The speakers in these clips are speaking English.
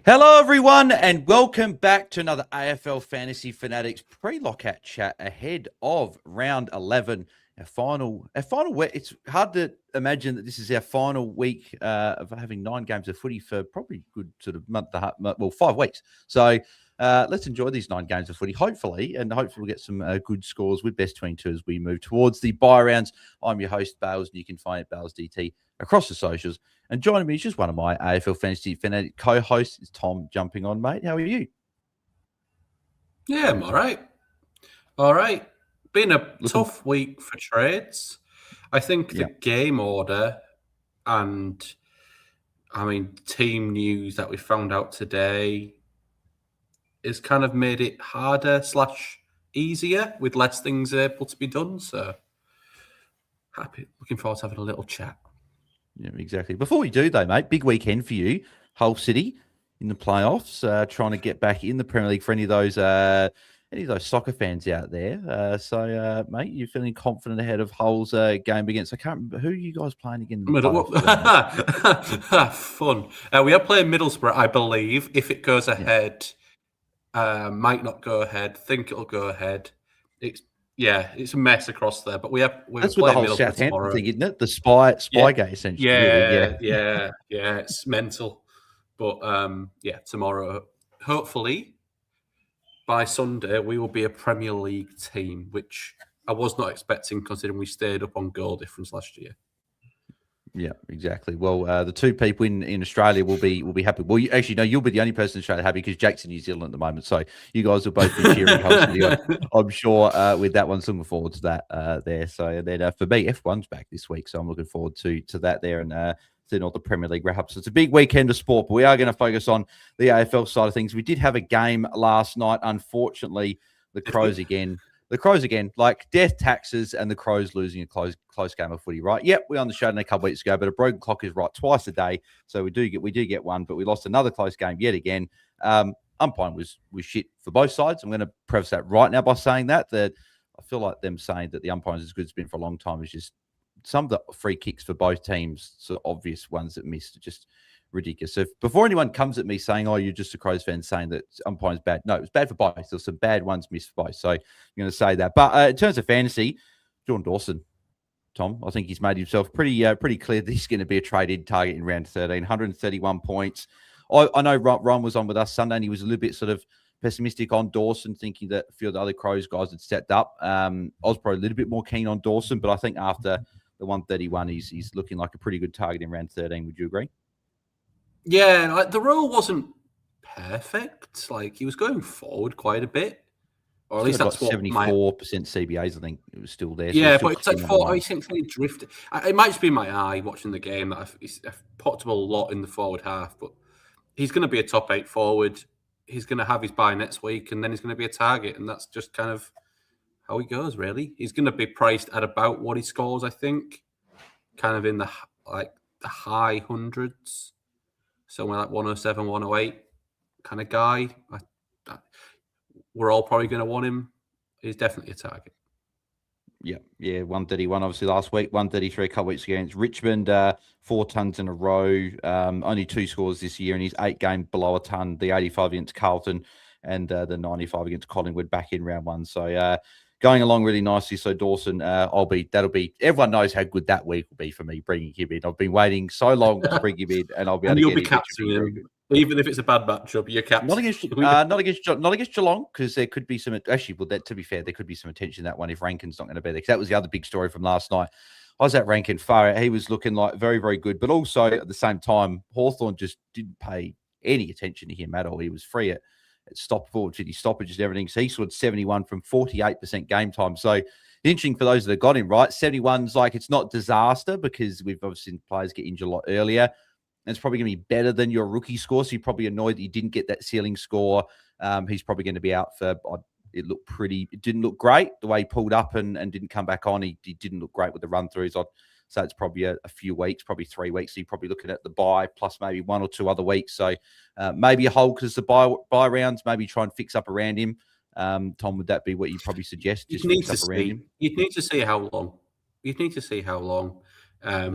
Hello, everyone, and welcome back to another AFL Fantasy Fanatics Pre-Lockout Chat ahead of round 11. Our final week. It's hard to imagine that this is our final week of having 9 games of footy for probably a good sort of month, 5 weeks. So let's enjoy these 9 games of footy, hopefully we'll get some good scores with best 22 as we move towards the bye rounds. I'm your host, Bales, and you can find BAILSDT across the socials. And joining me is just one of my AFL Fantasy Fanatic co-hosts, is Tom, jumping on, mate. How are you? Yeah, I'm all right. All right. Been a tough week for trades. I think the game order and, team news that we found out today has kind of made it harder / easier with less things able to be done. So looking forward to having a little chat. Yeah, exactly. Before we do, though, mate, big weekend for you. Hull City in the playoffs, trying to get back in the Premier League for any of those soccer fans out there. So, mate, you're feeling confident ahead of Hull's game against, I can't remember, who are you guys playing again? Fun. We are playing Middlesbrough, I believe. If it goes ahead, might not go ahead. Think it'll go ahead. It's a mess across there, but we're that's with the whole Southampton thing, isn't it? The Spygate, essentially. Yeah, it's mental. But tomorrow, hopefully, by Sunday, we will be a Premier League team, which I was not expecting, considering we stayed up on goal difference last year. Yeah, exactly. Well, the 2 people in Australia will be happy. Well, you'll be the only person in Australia happy because Jake's in New Zealand at the moment. So you guys will both be cheering, I'm sure, with that one. So looking forward to that there. So then for me, F1's back this week, so I'm looking forward to that there and seeing all the Premier League wrap-ups. So it's a big weekend of sport, but we are going to focus on the AFL side of things. We did have a game last night. Unfortunately, the Crows again. Like death, taxes, and the Crows losing a close game of footy, right? Yep, we on the show a couple weeks ago, but a broken clock is right twice a day, so we do get one, but we lost another close game yet again. Umpiring was shit for both sides. I'm going to preface that right now by saying that I feel like them saying that the umpiring is as good as it's been for a long time is just some of the free kicks for both teams, so obvious ones that missed, are just ridiculous. So before anyone comes at me saying, "Oh, you're just a Crows fan," saying that umpiring's bad, no, it was bad for both. There's some bad ones missed for both. So I'm going to say that. But in terms of fantasy, Jordan Dawson, Tom, I think he's made himself pretty clear that he's going to be a trade-in target in round 13. 131 points. I know Ron was on with us Sunday, and he was a little bit sort of pessimistic on Dawson, thinking that a few of the other Crows guys had stepped up. I was probably a little bit more keen on Dawson, but I think after the 131, he's looking like a pretty good target in round 13. Would you agree? Yeah, like the role wasn't perfect. Like he was going forward quite a bit, or at least that's what 74% CBAs. I think it was still there. So yeah, but it's like I essentially drifted. It might just be my eye watching the game that I've popped him a lot in the forward half, but he's going to be a top 8 forward. He's going to have his bye next week, and then he's going to be a target, and that's just kind of how he goes. Really, he's going to be priced at about what he scores. I think, kind of in the high hundreds. Somewhere like 107, 108 kind of guy. We're all probably going to want him. He's definitely a target. Yeah, 131 obviously last week, 133 a couple weeks against Richmond, 4 tons in a row, only 2 scores this year, and he's 8 games below a ton, the 85 against Carlton and the 95 against Collingwood back in round 1. So going along really nicely. So Dawson, everyone knows how good that week will be for me bringing him in. I've been waiting so long to bring him in, and I'll be able to get captaining him. Even if it's a bad matchup, you're captain. Not against Geelong, because there could be some. Actually, to be fair, there could be some attention in that one if Rankin's not going to be there. Because that was the other big story from last night. I was at Rankin far out. He was looking like very, very good, but also at the same time, Hawthorn just didn't pay any attention to him at all. He was free at stop forward 50 stoppages and everything. So he scored 71 from 48% game time. So interesting for those that have got him, right? 71's like, it's not disaster because we've obviously seen players get injured a lot earlier. And it's probably going to be better than your rookie score. So you're probably annoyed that you didn't get that ceiling score. He's probably going to be out for, it didn't look great the way he pulled up and didn't come back on. He didn't look great with the run throughs. So it's probably a few weeks, probably 3 weeks. So you're probably looking at the bye plus maybe 1 or 2 other weeks. So maybe a hold because the bye rounds, maybe try and fix up around him. Tom, would that be what you probably suggest? You'd need to see how long. It's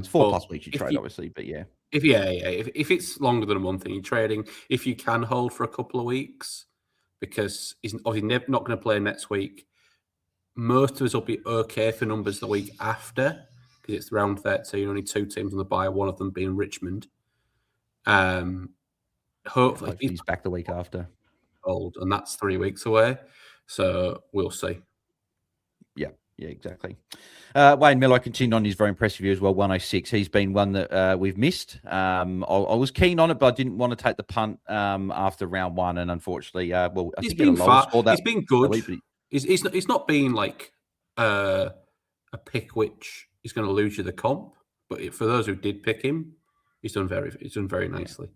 4+ weeks you trade, obviously, but yeah. If it's longer than a month and you're trading, if you can hold for a couple of weeks, because he's obviously not going to play next week. Most of us will be okay for numbers the week after, because it's round 13, only 2 teams on the bye, one of them being Richmond. Hopefully he's back the week after. Old, and that's 3 weeks away. So we'll see. Yeah, exactly. Wayne Miller continued on his very impressive year as well, 106. He's been one that we've missed. I was keen on it, but I didn't want to take the punt after round 1, and unfortunately, he's been far. He's been good. Week, he's not been like a pick which is going to lose you the comp. But for those who did pick him, he's done very nicely.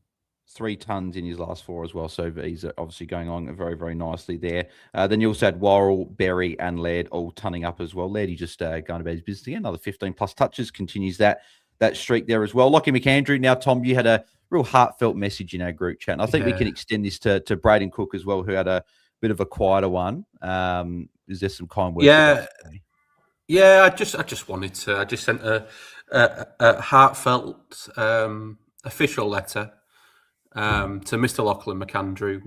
3 tons in his last 4 as well, so he's obviously going on very, very nicely there. Then you also had Worrell, Berry, and Laird all tunning up as well. Laird, he just going about his business again. Another 15+ touches, continues that streak there as well. Lockie McAndrew. Now, Tom, you had a real heartfelt message in our group chat, and I think we can extend this to Braden Cook as well, who had a bit of a quieter one. Is there some kind words? Yeah. I just wanted to. I just sent a heartfelt official letter to Mr. Lachlan McAndrew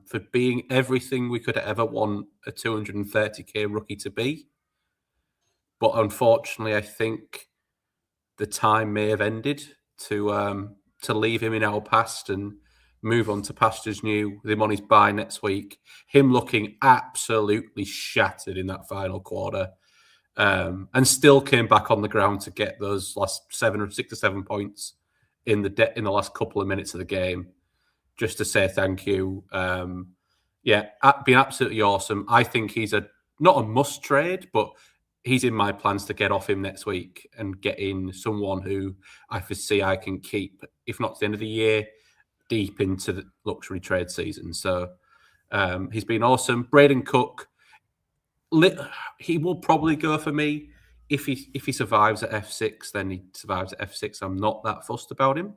for being everything we could ever want a 230k rookie to be. But unfortunately, I think the time may have ended to leave him in our past and move on to pastures new with him on his bye next week. Him looking absolutely shattered in that final quarter, and still came back on the ground to get those last 6 or 7 points in the last couple of minutes of the game, just to say thank you. Been absolutely awesome. I think he's not a must trade, but he's in my plans to get off him next week and get in someone who I foresee I can keep, if not to the end of the year, deep into the luxury trade season. So he's been awesome. Braden Cook, he will probably go for me. If he survives at F6, then he survives at F6. I'm not that fussed about him.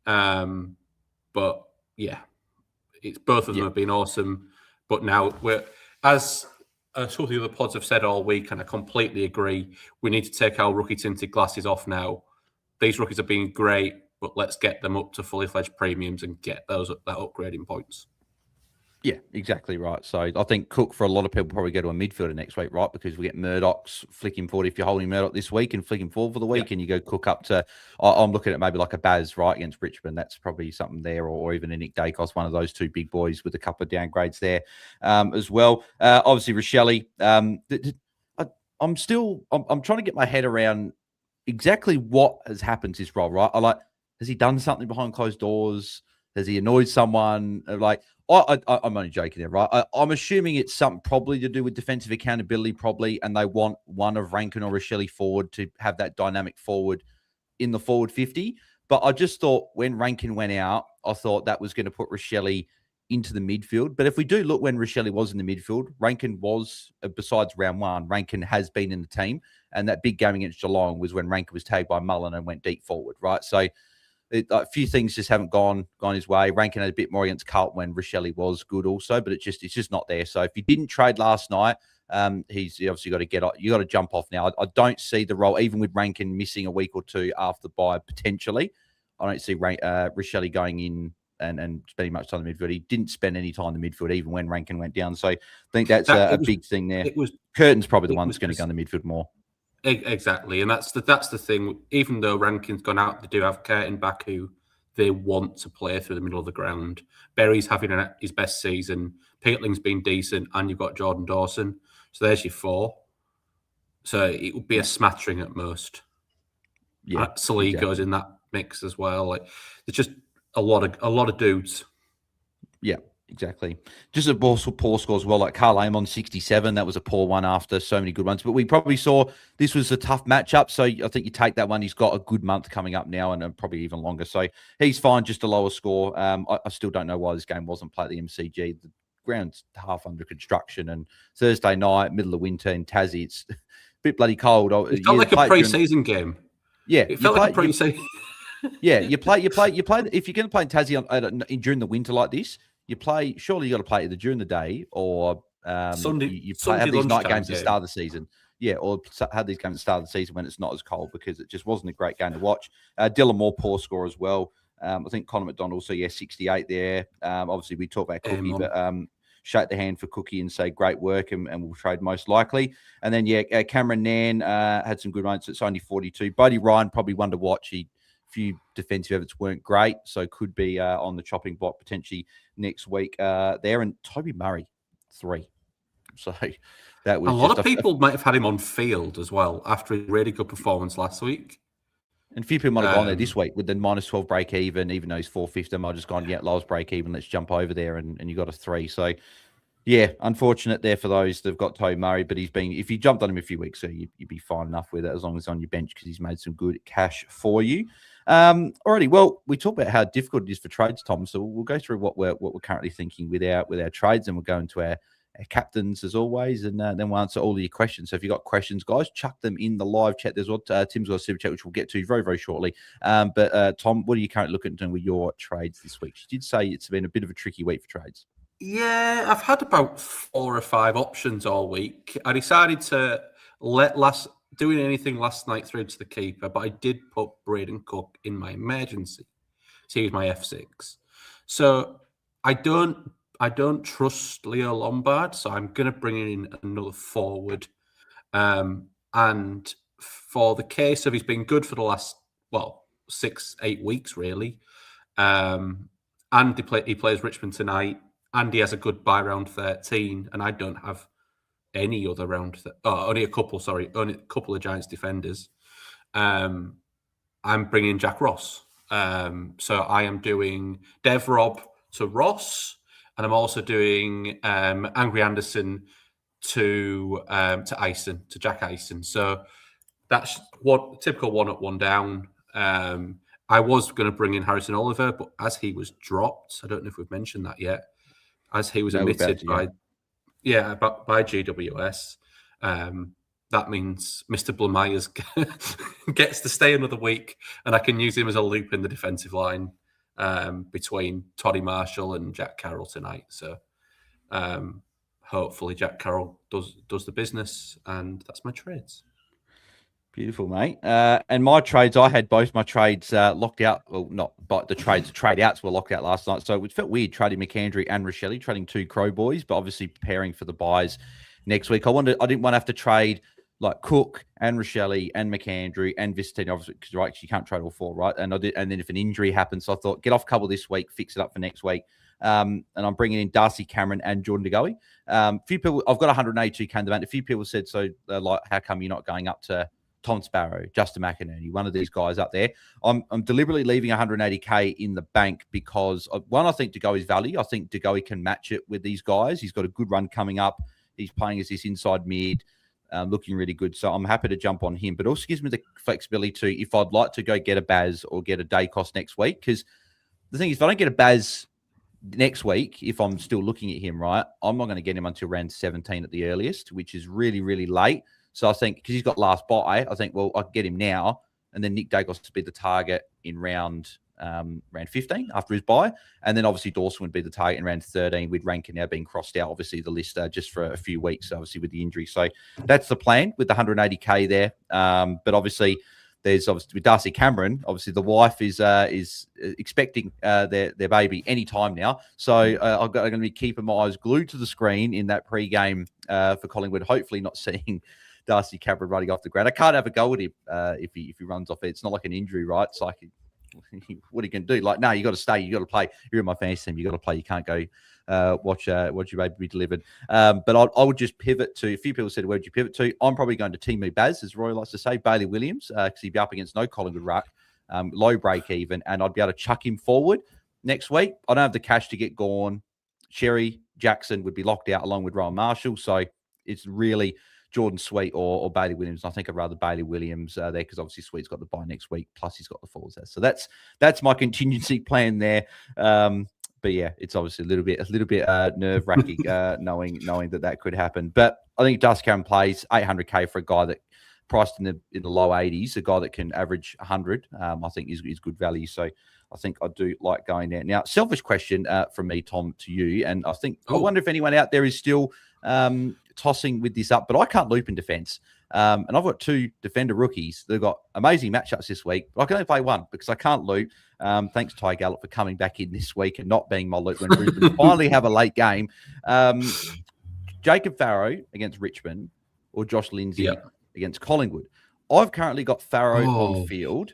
But yeah, it's both of them have been awesome. But now as some of the other pods have said all week, and I completely agree, we need to take our rookie tinted glasses off now. These rookies have been great, but let's get them up to fully fledged premiums and get that upgrading points. Yeah, exactly right. So I think Cook, for a lot of people, probably go to a midfielder next week, right? Because we get Murdoch's flicking forward. If you're holding Murdoch this week and flicking forward for the week, and you go Cook up to, I'm looking at maybe like a Baz, right, against Richmond. That's probably something there, or even a Nick Dacos, one of those 2 big boys with a couple of downgrades there as well. Obviously, Rochelle. I'm trying to get my head around exactly what has happened to this role, right? Has he done something behind closed doors? Has he annoyed someone? I'm only joking there, right? I'm assuming it's something probably to do with defensive accountability, probably, and they want one of Rankin or Rochelle forward to have that dynamic forward in the forward 50. But I just thought when Rankin went out, I thought that was going to put Rochelle into the midfield. But if we do look when Rochelle was in the midfield, Rankin was, besides round 1, Rankin has been in the team. And that big game against Geelong was when Rankin was tagged by Mullen and went deep forward, right? So a few things just haven't gone his way. Rankin had a bit more against Carlton when Rochelle was good also, but it's just not there. So if you didn't trade last night, he's obviously got to you got to jump off now. I don't see the role, even with Rankin missing a week or 2 after the bye potentially. I don't see Rochelle going in and spending much time in the midfield. He didn't spend any time in the midfield, even when Rankin went down. So I think that's a big thing there. Curtin's probably the one that's going to go in the midfield more. Exactly, and that's the thing. Even though Rankin's gone out, they do have Curtin back, who they want to play through the middle of the ground. Berry's having his best season. Peatling's been decent, and you've got Jordan Dawson. So there's your 4. So it would be a smattering at most. Yeah, Sully goes in that mix as well. Like, there's just a lot of dudes. Yeah. Exactly. Just a poor score as well, like Carl Amon 67. That was a poor one after so many good ones. But we probably saw this was a tough matchup. So I think you take that one. He's got a good month coming up now and probably even longer. So he's fine, just a lower score. I still don't know why this game wasn't played at the MCG. The ground's half under construction. And Thursday night, middle of winter in Tassie, it's a bit bloody cold. It felt like a pre-season game. Yeah. It felt like a pre-season. Yeah, you play. If you're going to play in Tassie during the winter like this, surely you got to play either during the day or Sunday have these night lunchtime games at the game. start of the season. Yeah, or had these games at the start of the season when it's not as cold, because it just wasn't a great game to watch. Dylan Moore, poor score as well. I think Connor McDonald, so 68 there. Obviously, we talk about Cookie, but shake the hand for Cookie and say great work, and we'll trade most likely. And then, Cameron Nan had some good runs. It's only 42. Buddy Ryan, probably one to watch. Few defensive efforts weren't great, so could be on the chopping block potentially next week there. And Toby Murray, 3. So that was a lot of people might have had him on field as well after a really good performance last week. And a few people might have gone there this week with the -12 break even though he's 450. I might have just gone, lowest break even, let's jump over there, and you got a 3. So, yeah, unfortunate there for those that have got Toby Murray, but if you jumped on him a few weeks ago, you'd be fine enough with it as long as he's on your bench, because he's made some good cash for you. Alrighty, well, we talked about how difficult it is for trades, Tom, so we'll go through what we're currently thinking with our trades, and we'll go into our captains as always, and then we'll answer all of your questions. So if you've got questions, guys, chuck them in the live chat. There's what Tim's got a super chat, which we'll get to very, very shortly. But Tom, what are you currently looking at doing with your trades this week? You did say it's been a bit of a tricky week for trades. Yeah, I've had about 4 or 5 options all week. I decided to doing anything last night through to the keeper, but I did put Braden Cook in my emergency. So he's my F6. So I don't trust Leo Lombard, so I'm going to bring in another forward. And for the case of he's been good for the last 6-8 weeks really, and he plays Richmond tonight, and he has a good bye round 13, and I don't have any other round. Only a couple of Giants defenders. I'm bringing Jack Ross. So I am doing Dev Rob to Ross, and I'm also doing Angry Anderson to Jack Eisen. So that's what typical 1 up, 1 down. I was going to bring in Harrison Oliver, but as he was dropped, I don't know if we've mentioned that yet, as he was omitted by GWS. That means Mr. Blumeyers gets to stay another week, and I can use him as a loop in the defensive line between Toddy Marshall and Jack Carroll tonight. So hopefully Jack Carroll does the business, and that's my trades. Beautiful, mate. And my trades, I had both my trades locked out. Well, not but the trade outs were locked out last night. So it felt weird trading McAndrew and Rochelle, trading 2 Crow boys, but obviously preparing for the buys next week. I didn't want to have to trade like Cook and Rochelle and McAndrew and Vicentini, obviously, because you can't trade all 4, right? And I did, and then if an injury happens, so I thought get off a couple this week, fix it up for next week. And I'm bringing in Darcy Cameron and Jordan DeGoey. Few people, I've got 182k in the bank. A few people said, so like, how come you're not going up to Tom Sparrow, Justin McInerney, one of these guys up there? I'm deliberately leaving 180k in the bank because, one, I think DeGoey's value. I think DeGoey can match it with these guys. He's got a good run coming up. He's playing as this inside mid, looking really good. So I'm happy to jump on him, but also gives me the flexibility to, if I'd like to go get a Baz or get a day cost next week, because the thing is, if I don't get a Baz next week, if I'm still looking at him, right, I'm not going to get him until round 17 at the earliest, which is really, really late. So I think, because he's got last buy, I think, well, I can get him now, and then Nick Dacos to be the target in round 15 after his buy. And then obviously Dawson would be the target in round 13, with Rankin now being crossed out, obviously, the list just for a few weeks, obviously, with the injury. So that's the plan with the 180k there. But obviously, there's obviously with Darcy Cameron, obviously the wife is expecting their baby any time now. So I'm going to be keeping my eyes glued to the screen in that pre-game for Collingwood, hopefully not seeing Darcy Cameron running off the ground. I can't have a go at him if he runs off it. It's not like an injury, right? It's like, what are you going to do? Like, no, you got to stay. You got to play. You're in my fantasy team. You got to play. You can't go watch your baby be delivered. But I would just pivot to, a few people said, where would you pivot to? I'm probably going to Timu Baz, as Roy likes to say, Bailey Williams, because he'd be up against no Collingwood ruck, low break even, and I'd be able to chuck him forward next week. I don't have the cash to get Gawn. Sherry Jackson would be locked out along with Rowan Marshall. So it's really Jordan Sweet or Bailey Williams. I think I'd rather Bailey Williams there, because obviously Sweet's got the bye next week, plus he's got the forwards there. So that's my contingency plan there. But yeah, it's obviously a little bit nerve wracking knowing that could happen. But I think Dust Cameron plays 800k for a guy that priced in the low 80s, a guy that can average 100. I think is good value. So I think I do like going there. Now, selfish question from me, Tom, to you, and I wonder if anyone out there is still tossing with this up, but I can't loop in defense. And I've got 2 defender rookies. They've got amazing matchups this week. I can only play one because I can't loop. Thanks, Ty Gallup, for coming back in this week and not being my loop when Brisbane finally have a late game. Jacob Farrow against Richmond or Josh Lindsay against Collingwood. I've currently got Farrow on field,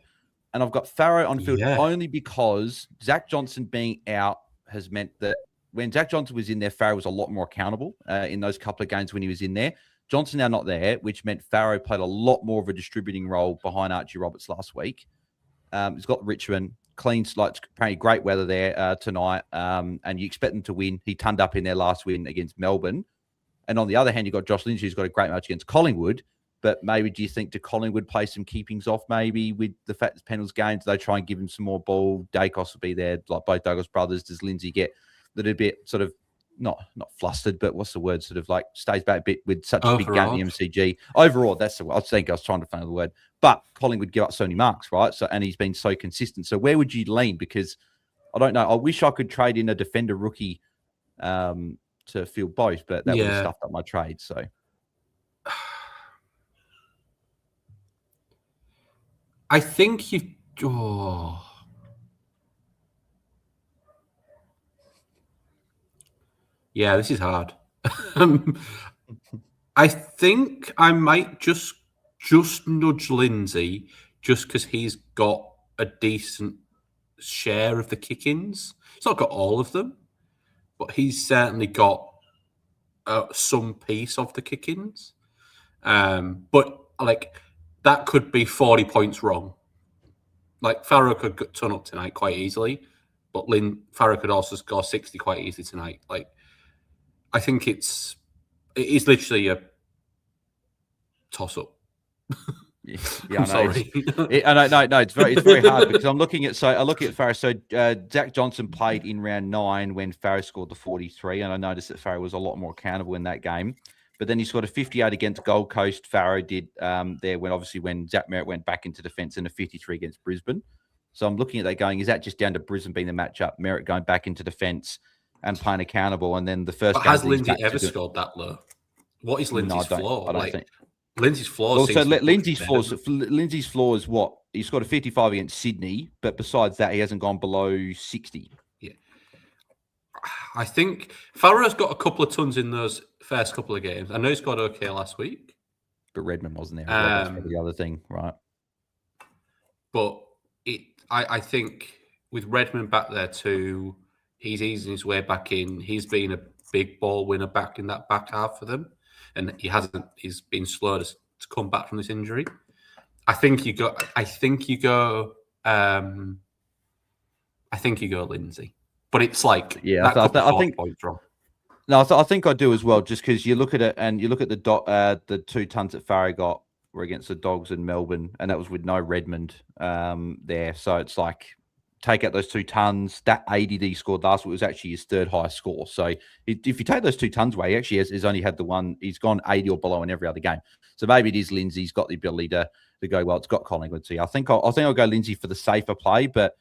and I've got Farrow on field only because Zach Johnson being out has meant that when Zach Johnson was in there, Farrow was a lot more accountable in those couple of games when he was in there. Johnson now not there, which meant Farrow played a lot more of a distributing role behind Archie Roberts last week. He's got Richmond, clean, like apparently great weather there tonight, and you expect them to win. He turned up in their last win against Melbourne. And on the other hand, you've got Josh Lindsay, who's got a great match against Collingwood. But maybe do you think do Collingwood play some keepings off maybe with the fact that Pennell's game? Do they try and give him some more ball? Dacos will be there, like both Douglas brothers. Does Lindsay get a little bit sort of not flustered, but what's the word? Sort of like stays back a bit with such a big game at the MCG. Overall, that's the word. I was trying to find the word. But Collingwood give up so many marks, right? So and he's been so consistent. So where would you lean? Because I don't know. I wish I could trade in a defender rookie to field both, but that would have stuffed up my trade. So I think you. Yeah, this is hard. I think I might just nudge Lindsay just because he's got a decent share of the kick-ins. He's not got all of them, but he's certainly got some piece of the kick-ins. But like that could be 40 points wrong. Like Farrow could turn up tonight quite easily, but Farrow could also score 60 quite easily tonight. Like I think it is literally a toss-up. Yeah, I'm sorry. It's very hard because I look at Farrow. So Zach Johnson played in round 9 when Farrow scored the 43, and I noticed that Farrow was a lot more accountable in that game. But then he scored a 58 against Gold Coast. Farrow did there when Zach Merritt went back into defence, and a 53 against Brisbane. So I'm looking at that going, is that just down to Brisbane being the matchup, Merritt going back into defence and playing accountable, and then the first game has Lindsay ever scored that low? What is Lindsay's floor? I don't think. Lindsay's floor. Well, so Lindsay's floor is what? He scored a 55 against Sydney, but besides that, he hasn't gone below 60. Yeah. I think Farrow's got a couple of tons in those first couple of games. I know he scored okay last week. But Redmond wasn't there. That's probably the other thing, right? But I think with Redmond back there too, he's easing his way back in. He's been a big ball winner back in that back half for them. And he's been slow to come back from this injury. I think you go Lindsay. But it's like I think points wrong. No, I think I do as well, just because you look at it and you look at the 2 tons that Farrow got were against the Dogs in Melbourne, and that was with no Redmond there. So it's like, take out those 2 tons, that 80 that he scored last week was actually his 3rd highest score. So if you take those 2 tons away, he actually has only had the one, he's gone 80 or below in every other game. So maybe it is Lindsay's got the ability to go well. It's got Collingwood. So I think I'll go Lindsay for the safer play, but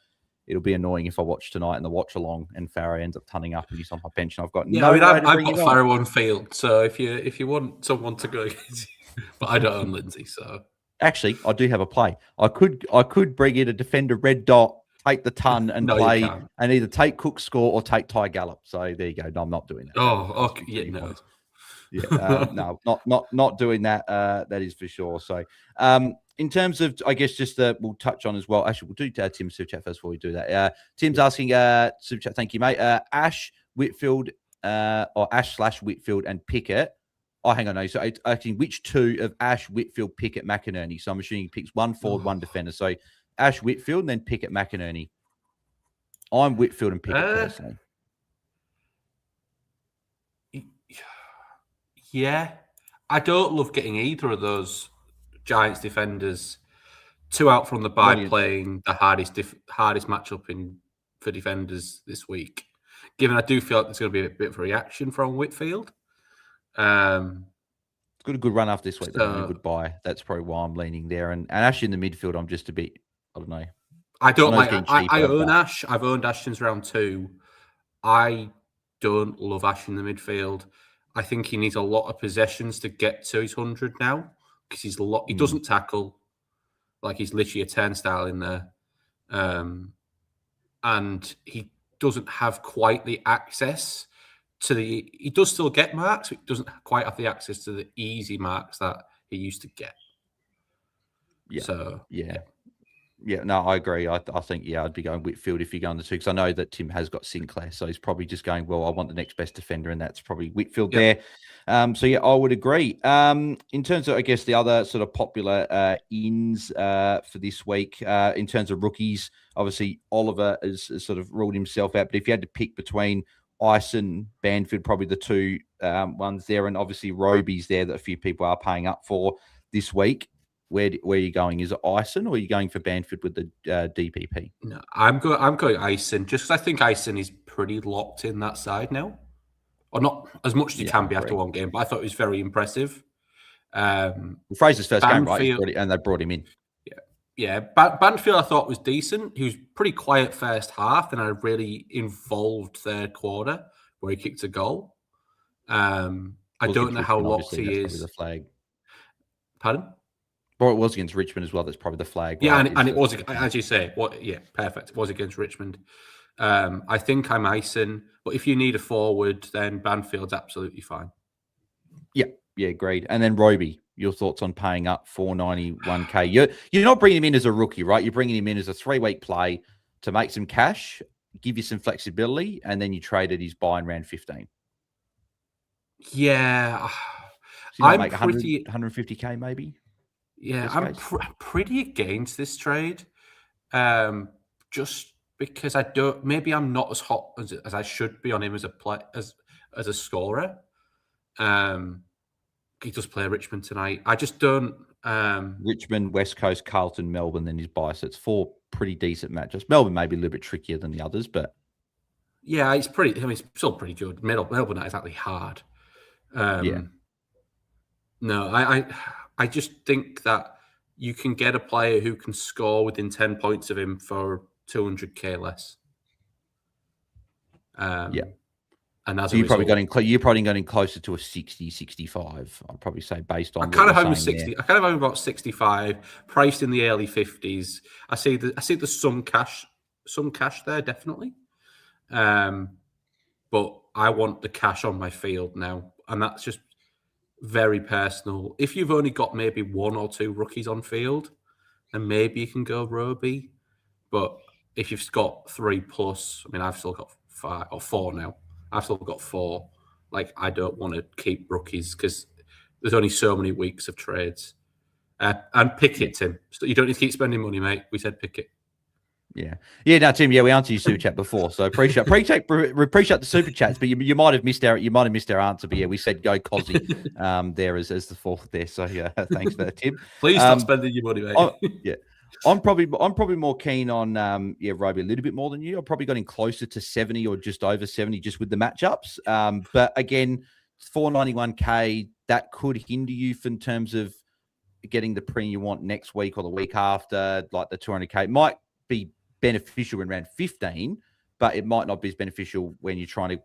it'll be annoying if I watch tonight and the watch along and Farrow ends up turning up and he's on my bench and I've got I've got Farrow on field. So if you want someone to go against you, but I don't own Lindsay, so actually I do have a play. I could bring in a defender red dot, take the ton and play and either take Cook's score or take Ty Gallup. So there you go. No, I'm not doing that. Oh, okay. Yeah, no. Yeah, no, not doing that. That is for sure. So, in terms of, I guess, just we'll touch on as well. Actually, we'll do Tim's super chat first before we do that. Tim's asking super chat. Thank you, mate. Ash Whitfield or Ash/Whitfield and Pickett. Oh, hang on. No, so actually, which 2 of Ash, Whitfield, Pickett, McInerney? So I'm assuming he picks 1 forward, 1 defender. So Ash, Whitfield, and then Pickett, McInerney. I'm Whitfield and Pickett personally. Yeah, I don't love getting either of those Giants defenders 2 out from the bye playing the hardest matchup for defenders this week. Given I do feel like there's going to be a bit of a reaction from Whitfield. It's got a good run after this week. So, a good buy. That's probably why I'm leaning there. And actually in the midfield, I'm just a bit, I don't know. I don't like. I own Ash. I've owned Ash since round 2. I don't love Ash in the midfield. I think he needs a lot of possessions to get to his 100 now because he doesn't tackle. Like, he's literally a turnstile in there. And he doesn't have quite the access to he does still get marks, but he doesn't quite have the access to the easy marks that he used to get. Yeah. So, Yeah, no, I agree. I think, I'd be going Whitfield if you're going the two, because I know that Tim has got Sinclair, so he's probably just going, well, I want the next best defender, and that's probably Whitfield there. So, I would agree. In terms of, I guess, the other sort of popular ins for this week, in terms of rookies, obviously Oliver has sort of ruled himself out, but if you had to pick between Ison, Banfield, probably the two ones there, and obviously Roby's there that a few people are paying up for this week. Where are you going? Is it Ison, or are you going for Banfield with the DPP? No, I'm going Ison, just because I think Ison is pretty locked in that side now. Or not as much as you can be after one game, but I thought it was very impressive. Fraser's first game, right? And they brought him in. Yeah. Banfield I thought was decent. He was pretty quiet first half, and a really involved third quarter where he kicked a goal. I don't know how locked he is. The flag. Pardon? Well, it was against Richmond as well. That's probably the flag. Yeah, right? and it was, as you say, perfect. It was against Richmond. I think I'm Ison, but if you need a forward, then Banfield's absolutely fine. Yeah, agreed. And then Roby, your thoughts on paying up $491K? You're not bringing him in as a rookie, right? You're bringing him in as a 3-week play to make some cash, give you some flexibility, and then you trade at his buy in round 15. Yeah, so I'm make 150K maybe. Yeah, I'm pretty against this trade, just because I don't. Maybe I'm not as hot as I should be on him as a scorer. He does play Richmond tonight. I just don't. Richmond, West Coast, Carlton, Melbourne, then his buy. So it's 4 pretty decent matchups. Melbourne may be a little bit trickier than the others, but yeah, it's pretty. I mean, it's still pretty good. Melbourne not exactly hard. No, I just think that you can get a player who can score within 10 points of him for 200K less. And as you're probably getting closer to a 60, 65. I'd probably say, based on I kind of have him 60. I kind of have him about 65, priced in the early 50s. I see there's some cash there, definitely. But I want the cash on my field now, and that's just very personal. If you've only got maybe 1 or 2 rookies on field, then maybe you can go Roby. But if you've got 3+, I mean, I've still got 5 or 4 now. I've still got 4. Like, I don't want to keep rookies because there's only so many weeks of trades. And pick it, Tim. So you don't need to keep spending money, mate. We said pick it. Yeah. No, Tim. Yeah, we answered your super chat before, so appreciate the super chats. But you might have missed our answer. But yeah, we said go Cozzy there as the fourth there. So yeah, thanks for that, Tim. Please stop spending your money, mate. I'm probably more keen on Roby a little bit more than you. I've probably got him closer to 70 or just over 70 just with the matchups. But again, 491K, that could hinder you in terms of getting the premium you want next week or the week after. Like the 200K might be beneficial in round 15, but it might not be as beneficial when you're trying to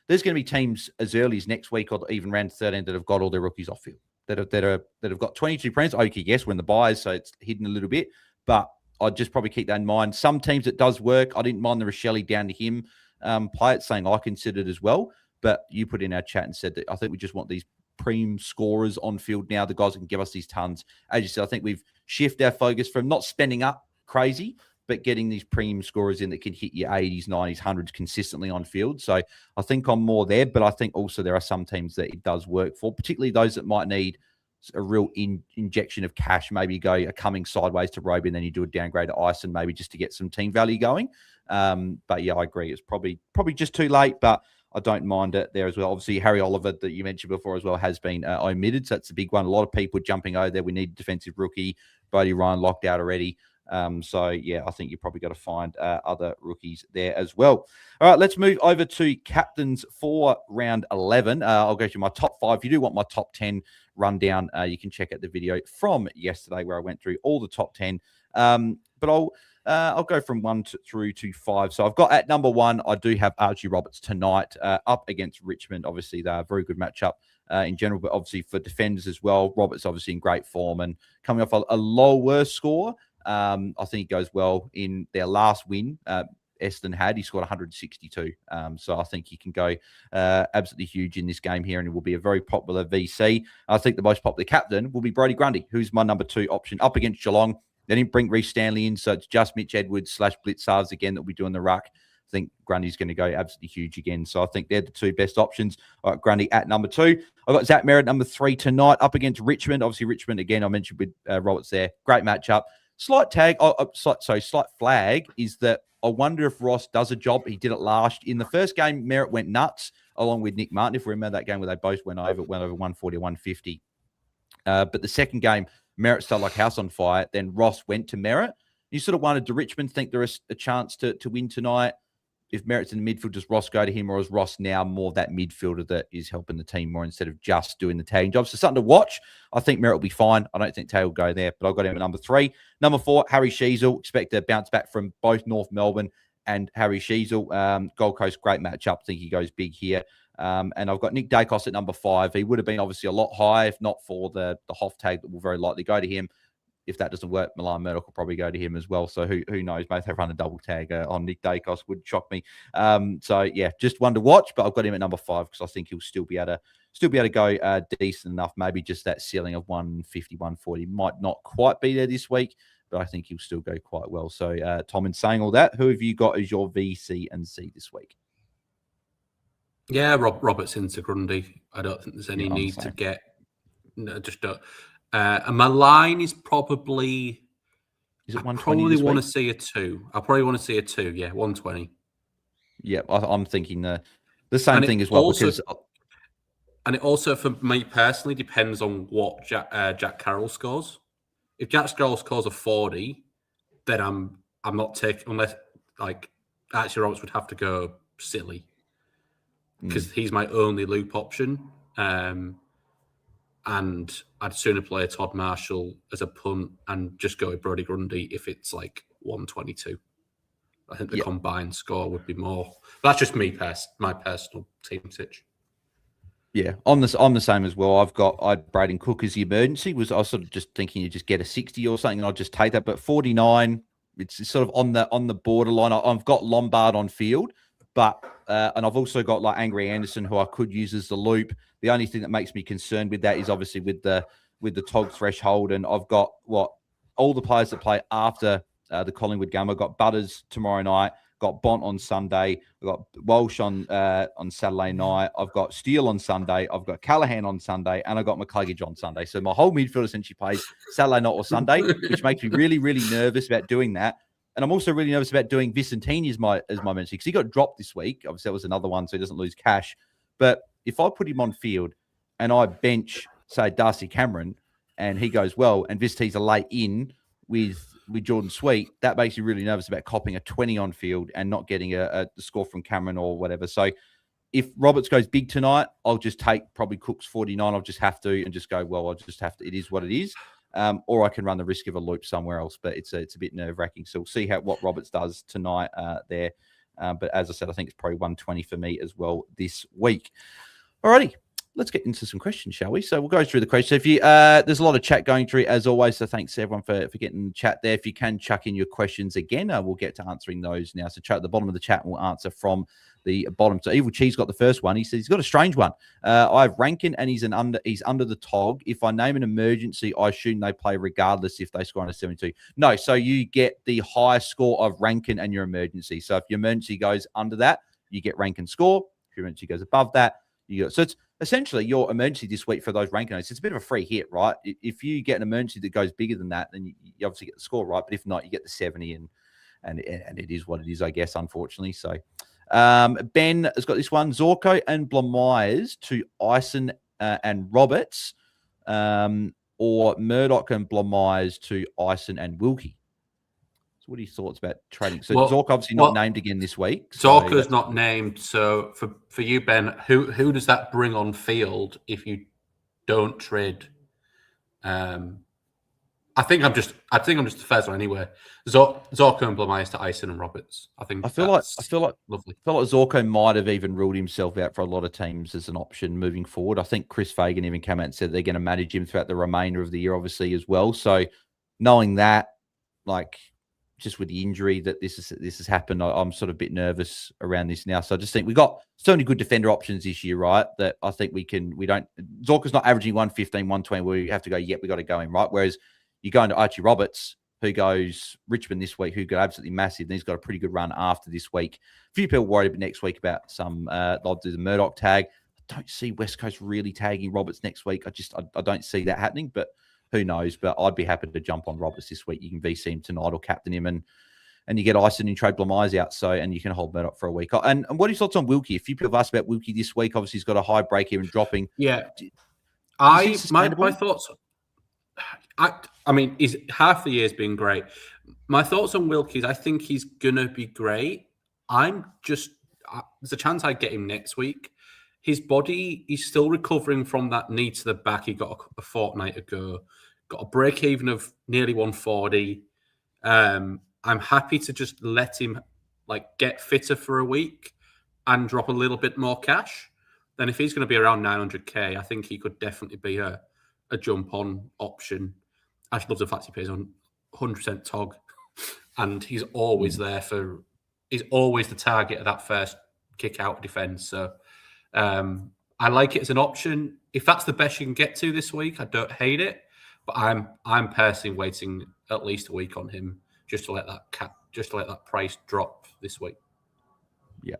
there's going to be teams as early as next week or even round 13 that have got all their rookies off field that have got 22 premiums. Okay, yes, when the buys, so it's hidden a little bit, but I'd just probably keep that in mind. Some teams it does work. I didn't mind the Rochelle down to him play it, saying I considered as well. But you put in our chat and said that I think we just want these preem scorers on field now. The guys that can give us these tons. As you said, I think we've shifted our focus from not spending up crazy, but getting these premium scorers in that can hit your 80s, 90s, 100s consistently on field. So I think I'm more there, but I think also there are some teams that it does work for, particularly those that might need a real injection of cash. Maybe you go coming sideways to Roby and then you do a downgrade to Ison maybe just to get some team value going. But yeah, I agree. It's probably just too late, but I don't mind it there as well. Obviously, Harry Oliver that you mentioned before as well has been omitted. So that's a big one. A lot of people jumping over there. We need a defensive rookie. Bodie Ryan locked out already. So, yeah, I think you've probably got to find other rookies there as well. All right, let's move over to captains for round 11. I'll go through my top 5. If you do want my top 10 rundown, you can check out the video from yesterday where I went through all the top 10. but I'll go from 1 through to 5. So I've got at number 1, I do have Archie Roberts tonight up against Richmond. Obviously, they're a very good matchup in general, but obviously for defenders as well. Roberts obviously in great form and coming off a lower score. I think it goes well in their last win. Eston had. He scored 162. So I think he can go absolutely huge in this game here, and it will be a very popular VC. I think the most popular captain will be Brodie Grundy, who's my number 2 option up against Geelong. They didn't bring Reece Stanley in, so it's just Mitch Edwards / Blitzarves again that will be doing the ruck. I think Grundy's going to go absolutely huge again. So I think they're the 2 best options. All right, Grundy at number 2. I've got Zach Merritt number 3 tonight up against Richmond. Obviously, Richmond, again, I mentioned with Roberts there. Great matchup. Slight flag is that I wonder if Ross does a job. He did it last. In the first game, Merritt went nuts along with Nick Martin. If we remember that game where they both went over 140, 150. But the second game, Merritt started like house on fire. Then Ross went to Merritt. You sort of wondered, do Richmond think there is a chance to win tonight? If Merritt's in the midfield, does Ross go to him, or is Ross now more that midfielder that is helping the team more instead of just doing the tagging job? So something to watch. I think Merritt will be fine. I don't think Taezer will go there, but I've got him at number 3. Number 4, Harry Sheezel. Expect a bounce back from both North Melbourne and Harry Sheezel. Gold Coast, great matchup. I think he goes big here. And I've got Nick Dacos at number 5. He would have been obviously a lot higher if not for the Hoff tag that will very likely go to him. If that doesn't work, Milan Murdoch will probably go to him as well. So who knows? Both have run a double tag on Nick Dacos. Would shock me. So yeah, just one to watch. But I've got him at number 5 because I think he'll still be able to go decent enough. Maybe just that ceiling of 150, 140 might not quite be there this week, but I think he'll still go quite well. So Tom, in saying all that, who have you got as your V, C, and C this week? Yeah, Roberts into Grundy. I don't think there's any need to get. No, just don't. And my line is probably. Is it 120? I probably want to see a 2. I probably want to see a 2. Yeah, 120. Yeah, I'm thinking the same thing as well. Also, because and it also, for me personally, depends on what Jack Carroll scores. If Jack Carroll scores a 40, then I'm not taking, unless like actually Roberts would have to go silly because he's my only loop option. And I'd sooner play Todd Marshall as a punt and just go with Brodie Grundy if it's like 122. I think the combined score would be more. But that's just me, my personal team stitch. Yeah, I'm the same as well. I'd Braden Cook as the emergency. I was sort of just thinking you just get a 60 or something, and I'd just take that. But 49, it's sort of on the borderline. I've got Lombard on field, but and I've also got like Angry Anderson, who I could use as the loop. The only thing that makes me concerned with that is obviously with the Tog threshold, and I've got all the players that play after the Collingwood game. I've got Butters tomorrow night, got Bont on Sunday, I've got Walsh on Saturday night, I've got Steele on Sunday, I've got Callahan on Sunday, and I've got McCluggage on Sunday. So my whole midfield essentially plays Saturday night or Sunday, which makes me really, really nervous about doing that. And I'm also really nervous about doing Vicentini as my emergency because he got dropped this week. Obviously, that was another one, so he doesn't lose cash. But if I put him on field and I bench, say, Darcy Cameron, and he goes well, and Vicentini's a late in with Jordan Sweet, that makes me really nervous about copping a 20 on field and not getting a score from Cameron or whatever. So if Roberts goes big tonight, I'll just take probably Cook's 49. I'll just have to and just go, well, I'll just have to. It is what it is. Or I can run the risk of a loop somewhere else, but it's a bit nerve-wracking. So we'll see what Roberts does tonight there. But as I said, I think it's probably 120 for me as well this week. Alrighty, let's get into some questions, shall we? So we'll go through the questions. So if you, there's a lot of chat going through as always. So thanks everyone for getting in the chat there. If you can chuck in your questions again, we'll get to answering those now. So chat at the bottom of the chat, we'll answer from the bottom. So Evil Cheese got the first one. He says he's got a strange one. I have Rankin and he's under the Tog. If I name an emergency, I assume they play regardless if they score under 72. No, so you get the highest score of Rankin and your emergency. So if your emergency goes under that, you get Rankin score. If your emergency goes above that, you get. So it's essentially your emergency this week for those Rankin notes. It's a bit of a free hit, right? If you get an emergency that goes bigger than that, then you obviously get the score right. But if not, you get the 70, and it is what it is, I guess, unfortunately. So. Ben has got this one. Zorko and Blamires to Ison and Roberts, or Murdoch and Blamires to Ison and Wilkie. So what are your thoughts about trading? So Zorko obviously not named again this week. Zorko's not named. So for you, Ben, who does that bring on field if you don't trade I think I'm just the first one anyway. Zorko and Blamius to Ison and Roberts. I feel like lovely. I feel like Zorko might have even ruled himself out for a lot of teams as an option moving forward. I think Chris Fagan even came out and said they're going to manage him throughout the remainder of the year, obviously, as well. So knowing that, like, just with the injury that this has happened, I'm sort of a bit nervous around this now. So I just think we got so many good defender options this year, right? That I think Zorko's not averaging 115, 120 where we have to go, we got to go in, right? Whereas you go into Archie Roberts, who goes Richmond this week, who got absolutely massive. And he's got a pretty good run after this week. A few people worried next week about they'll do the Murdoch tag. I don't see West Coast really tagging Roberts next week. I don't see that happening, but who knows? But I'd be happy to jump on Roberts this week. You can VC him tonight or captain him, and you get Ison and trade Blamius out. So, and you can hold Murdoch for a week. And what are your thoughts on Wilkie? A few people have asked about Wilkie this week. Obviously, he's got a high break even dropping. Yeah, my thoughts. I mean, he's half the year's been great. My thoughts on Wilkie is I think he's gonna be great. There's a chance I get him next week. His body, he's still recovering from that knee to the back he got a fortnight ago. Got a break even of nearly 140. I'm happy to just let him get fitter for a week and drop a little bit more cash. Then if he's going to be around 900k, I think he could definitely be a jump on option. I just love the fact he plays on 100% TOG, and he's always there he's always the target of that first kick out defense. So I like it as an option. If that's the best you can get to this week, I don't hate it. But I'm personally waiting at least a week on him just to let that price drop this week. Yeah.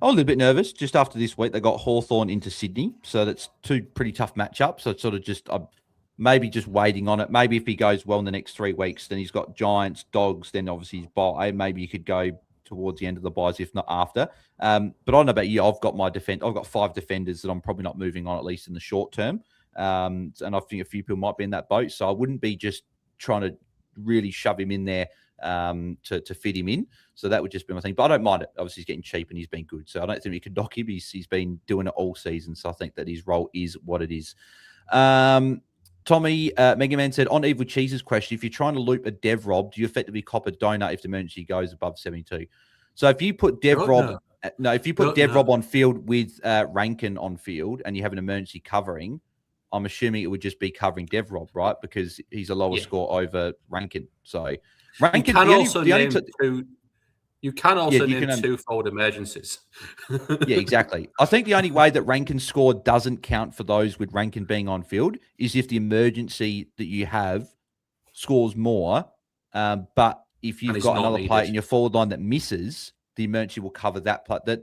I'm a little bit nervous. Just after this week, they got Hawthorn into Sydney. So that's two pretty tough matchups. So it's sort of I'm maybe just waiting on it. Maybe if he goes well in the next 3 weeks, then he's got Giants, Dogs, then obviously his bye. Maybe you could go towards the end of the buys, if not after. But I don't know about you. I've got I've got 5 defenders that I'm probably not moving on, at least in the short term. And I think a few people might be in that boat. So I wouldn't be just trying to really shove him in there to fit him in. So that would just be my thing. But I don't mind it. Obviously, he's getting cheap and he's been good. So I don't think we could knock him. He's been doing it all season. So I think that his role is what it is. Tommy, Mega Man said, on Evil Cheese's question, if you're trying to loop a Dev Rob, do you effectively cop a donut if the emergency goes above 72? So if you put Dev Rob, Rob on field with Rankin on field and you have an emergency covering, I'm assuming it would just be covering Dev Rob, right? Because he's a lower score over Rankin. So Rankin, you can also name two-fold emergencies. Yeah, exactly. I think the only way that Rankin's score doesn't count for those with Rankin being on field is if the emergency that you have scores more. But if you've got another player in your forward line that misses, the emergency will cover that player.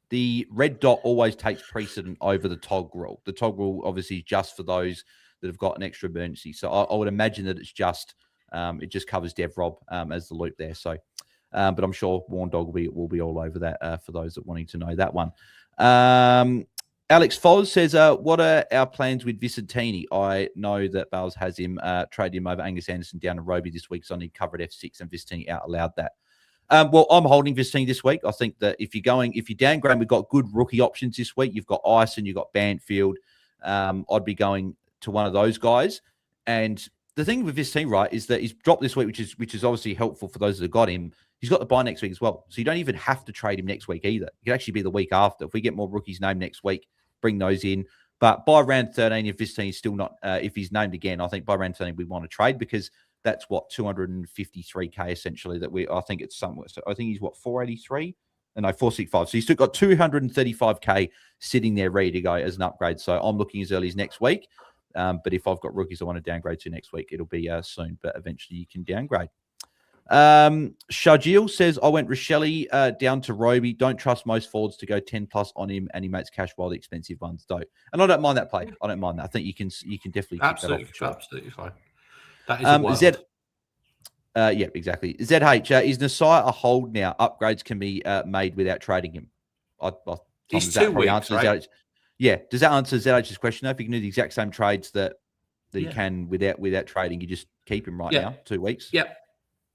The red dot always takes precedent over the TOG rule. The TOG rule obviously is just for those that have got an extra emergency. So I would imagine that it's just it just covers Dev Rob as the loop there. So, but I'm sure Warn Dog will be all over that for those that wanting to know that one. Alex Foz says, what are our plans with Vicentini? I know that Bales has him trade him over Angus Anderson down to Roby this week, so I need covered F6 and Vicentini out allowed that. Well, I'm holding Vicentini this week. I think that if you downgrade, we've got good rookie options this week. You've got Ison, you've got Banfield. I'd be going to one of those guys. And the thing with Vicentini, right, is that he's dropped this week, which is obviously helpful for those that have got him. He's got the bye next week as well. So you don't even have to trade him next week either. It could actually be the week after. If we get more rookies named next week, bring those in. But by round 13, if Vicentini is still not, if he's named again, I think by round 13 we want to trade because that's what 253k essentially I think it's somewhere. So I think he's 483 and no 465. So he's still got 235k sitting there ready to go as an upgrade. So I'm looking as early as next week. But if I've got rookies I want to downgrade to next week, it'll be soon. But eventually you can downgrade. Shajil says, I went Rochelle down to Roby. Don't trust most forwards to go 10 plus on him, and he makes cash while the expensive ones don't. And I don't mind that play. I don't mind that. I think you can definitely absolutely, kick that off. Absolutely fine. That is yeah, exactly. ZH, is Nasai a hold now? Upgrades can be made without trading him. He's 2 weeks, right? Yeah. Does that answer ZH's question? Though? If you can do the exact same trades that you can without trading, you just keep him now, 2 weeks? Yep.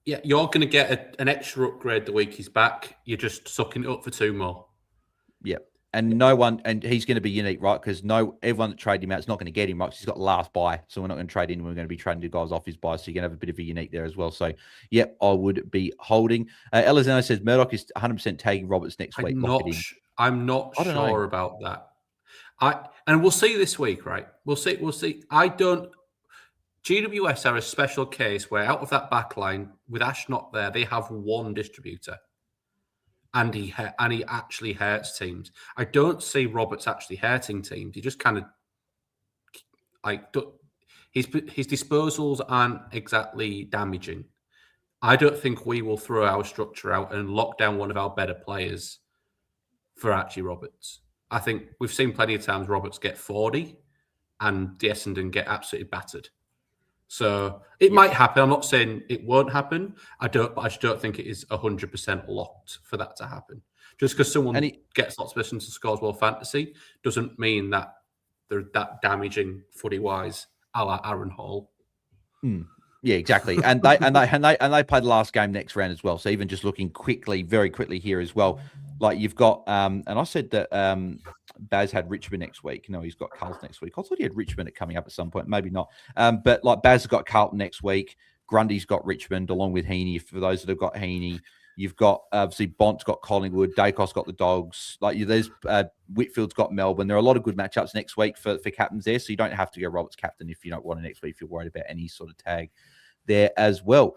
Yeah, you're going to get an extra upgrade the week he's back. You're just sucking it up for 2 more. Yeah. And no one, and he's going to be unique, right? Because everyone that traded him out is not going to get him, right? Because he's got the last buy. So we're not going to trade in. We're going to be trading the guys off his buy. So you're going to have a bit of a unique there as well. So, yep, I would be holding. Elizano says Murdoch is 100% tagging Roberts next week. I'm not sure about that. And we'll see this week, right? We'll see. GWS are a special case where out of that back line, with Ash not there, they have one distributor. And he actually hurts teams. I don't see Roberts actually hurting teams. He just kind of his disposals aren't exactly damaging. I don't think we will throw our structure out and lock down one of our better players for Archie Roberts. I think we've seen plenty of times Roberts get 40 and the Essendon get absolutely battered. So it might happen. I'm not saying it won't happen. I just don't think it is 100% locked for that to happen. Just because someone gets lots of positions and scores well fantasy doesn't mean that they're that damaging footy-wise, a la Aaron Hall. Yeah, exactly. And they play the last game next round as well. So even just looking very quickly here as well, like you've got and I said that Baz had Richmond next week. No, he's got Carlton next week. I thought he had Richmond coming up at some point. Maybe not. But like Baz has got Carlton next week. Grundy's got Richmond along with Heaney. For those that have got Heaney, you've got obviously Bont's got Collingwood. Dacos got the Dogs. Like there's Whitfield's got Melbourne. There are a lot of good matchups next week for captains there. So you don't have to go Roberts captain if you don't want it next week. If you're worried about any sort of tag there as well.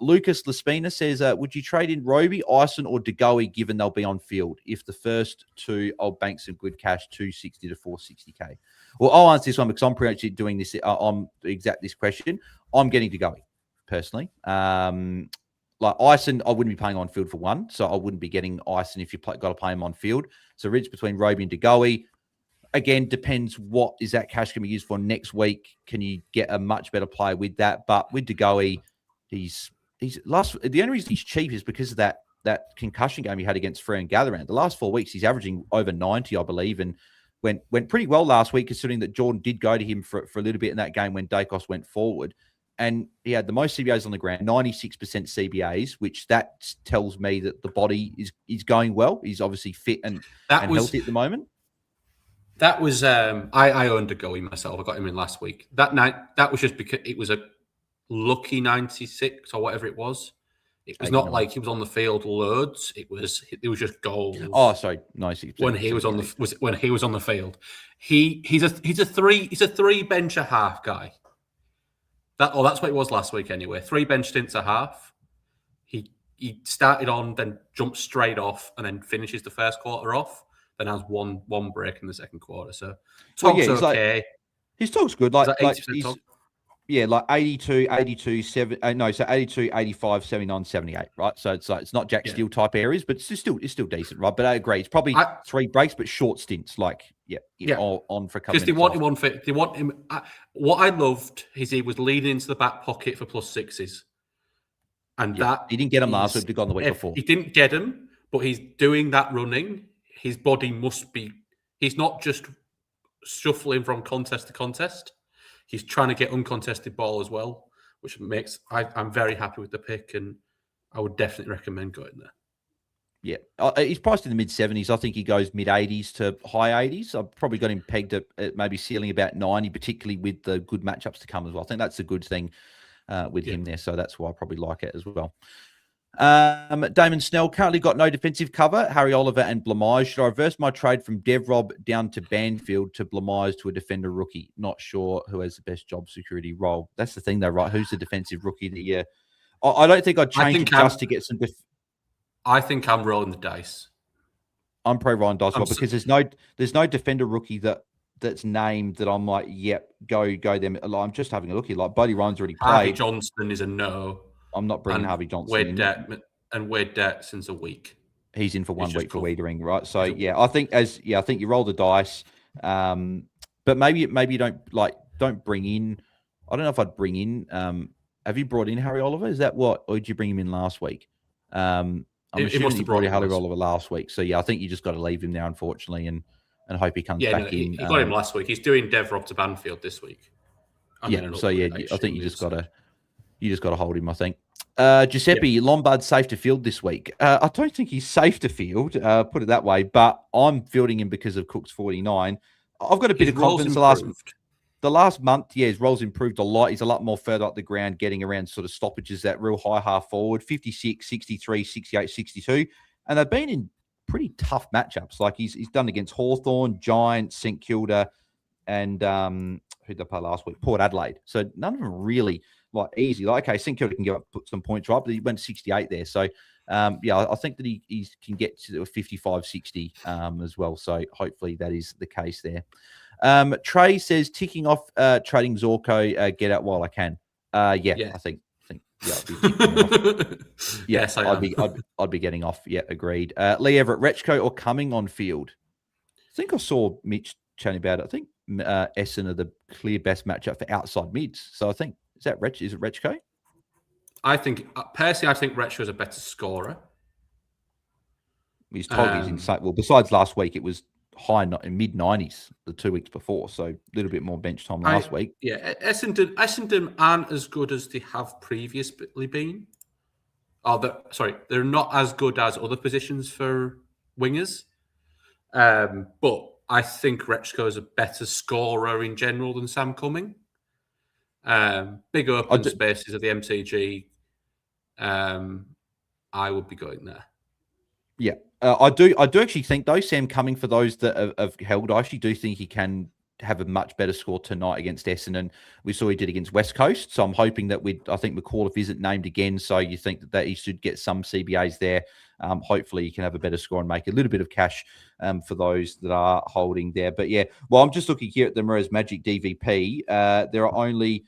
Lucas Laspina says, would you trade in Roby, Ison, or DeGoey given they'll be on field? If the first two, I'll bank some good cash, 260 to 460k. Well, I'll answer this one because I'm pretty much doing this on this question. I'm getting DeGoey personally. Like Ison, I wouldn't be paying on field for one, so I wouldn't be getting Ison if you got to play him on field. So Ridge between Roby and DeGoey. Again, depends what is that cash going to be used for next week. Can you get a much better player with that? But with DeGoey, the only reason he's cheap is because of that concussion game he had against Freo and Gatherand. The last 4 weeks, he's averaging over 90, I believe, and went pretty well last week, considering that Jordan did go to him for a little bit in that game when Dacos went forward. And he had the most CBAs on the ground, 96% CBAs, which that tells me that the body is going well. He's obviously fit and healthy at the moment. That was I owned DeGoey myself. I got him in last week. That night, that was just because it was a lucky 96 or whatever it was. It was not like he was on the field loads. It was just goals. Oh, sorry, 96 when he was on the field. He's a three bench a half guy. That's what it was last week anyway. 3 bench stints a half. He started on, then jumped straight off, and then finishes the first quarter off. Then has one break in the second quarter. So Tog's okay. His Tog's good. Like 80% Tog? Yeah, like 82, 82, 85, 79, 78, right? So it's not Jack Steele type areas, but it's still decent, right? But I agree. It's probably 3 breaks, but short stints, like on for a couple. Because they want him on fit. They want him. What I loved is he was leading into the back pocket for +6s. And that he didn't get him last week, he got on the week before. He didn't get him, but he's doing that running. His body must be, he's not just shuffling from contest to contest. He's trying to get uncontested ball as well, which makes, I'm very happy with the pick, and I would definitely recommend going there. Yeah. He's priced in the mid-70s. I think he goes mid-80s to high 80s. I've probably got him pegged at maybe ceiling about 90, particularly with the good matchups to come as well. I think that's a good thing with him there, so that's why I probably like it as well. Damon Snell currently got no defensive cover. Harry Oliver and Blamage. Should I reverse my trade from Devrob down to Banfield to Blamage to a defender rookie? Not sure who has the best job security role. That's the thing, though, right? Who's the defensive rookie that you? I don't think I'd change it just to get some. I think I'm rolling the dice. I'm pro Ryan Doswell because there's no defender rookie that's named that I'm like, yep, go them. I'm just having a look here. Like Buddy Ryan's already played. Harvey Johnston is a no. I'm not bringing Harvey Johnson in. Wade Deck since a week. He's in for 1 week for Wiedering, right? So I think you roll the dice. But maybe you don't bring in. I don't know if I'd bring in. Have you brought in Harry Oliver? Is that what, or did you bring him in last week? I'm assuming you brought in Harry Oliver last week. So I think you just got to leave him there, unfortunately, and hope he comes back in. He got him last week. He's doing Devrob to Banfield this week. I think you just got to. You just got to hold him, I think. Giuseppe, Lombard's safe to field this week. I don't think he's safe to field, put it that way, but I'm fielding him because of Cook's 49. I've got a bit of confidence the last month. Yeah, his role's improved a lot. He's a lot more further up the ground, getting around sort of stoppages, that real high half forward, 56, 63, 68, 62. And they've been in pretty tough matchups. Like he's done against Hawthorn, Giants, St Kilda, and who'd they play last week? Port Adelaide. So none of them really like easy. Like, okay, St Kilda can put some points right, but he went 68 there. So, I think that he can get to 55, 60 as well. So hopefully that is the case there. Trey says, ticking off trading Zorko, get out while I can. I think I'd be off. Yes, I'd be getting off. Yeah, agreed. Lee Everett, Retchko or Cumming on field? I think I saw Mitch chatting about it. I think Essen are the clear best matchup for outside mids. So I think, is it Retchko? I think, personally, I think Retchko is a better scorer. His tog is insane. Well, besides last week, it was high in mid-90s the 2 weeks before. So a little bit more bench time last week. Yeah, Essendon aren't as good as they have previously been. They're not as good as other positions for wingers. But I think Retchko is a better scorer in general than Sam Cumming. Big open spaces of the MCG. I would be going there. Yeah, I do actually think, though, Sam Cumming, for those that have held, I actually do think he can have a much better score tonight against Essendon. We saw he did against West Coast. So I'm hoping that I think McAuliffe isn't named again. So you think that he should get some CBAs there. Hopefully he can have a better score and make a little bit of cash for those that are holding there. But yeah, well, I'm just looking here at the Mirrors Magic DVP. There are only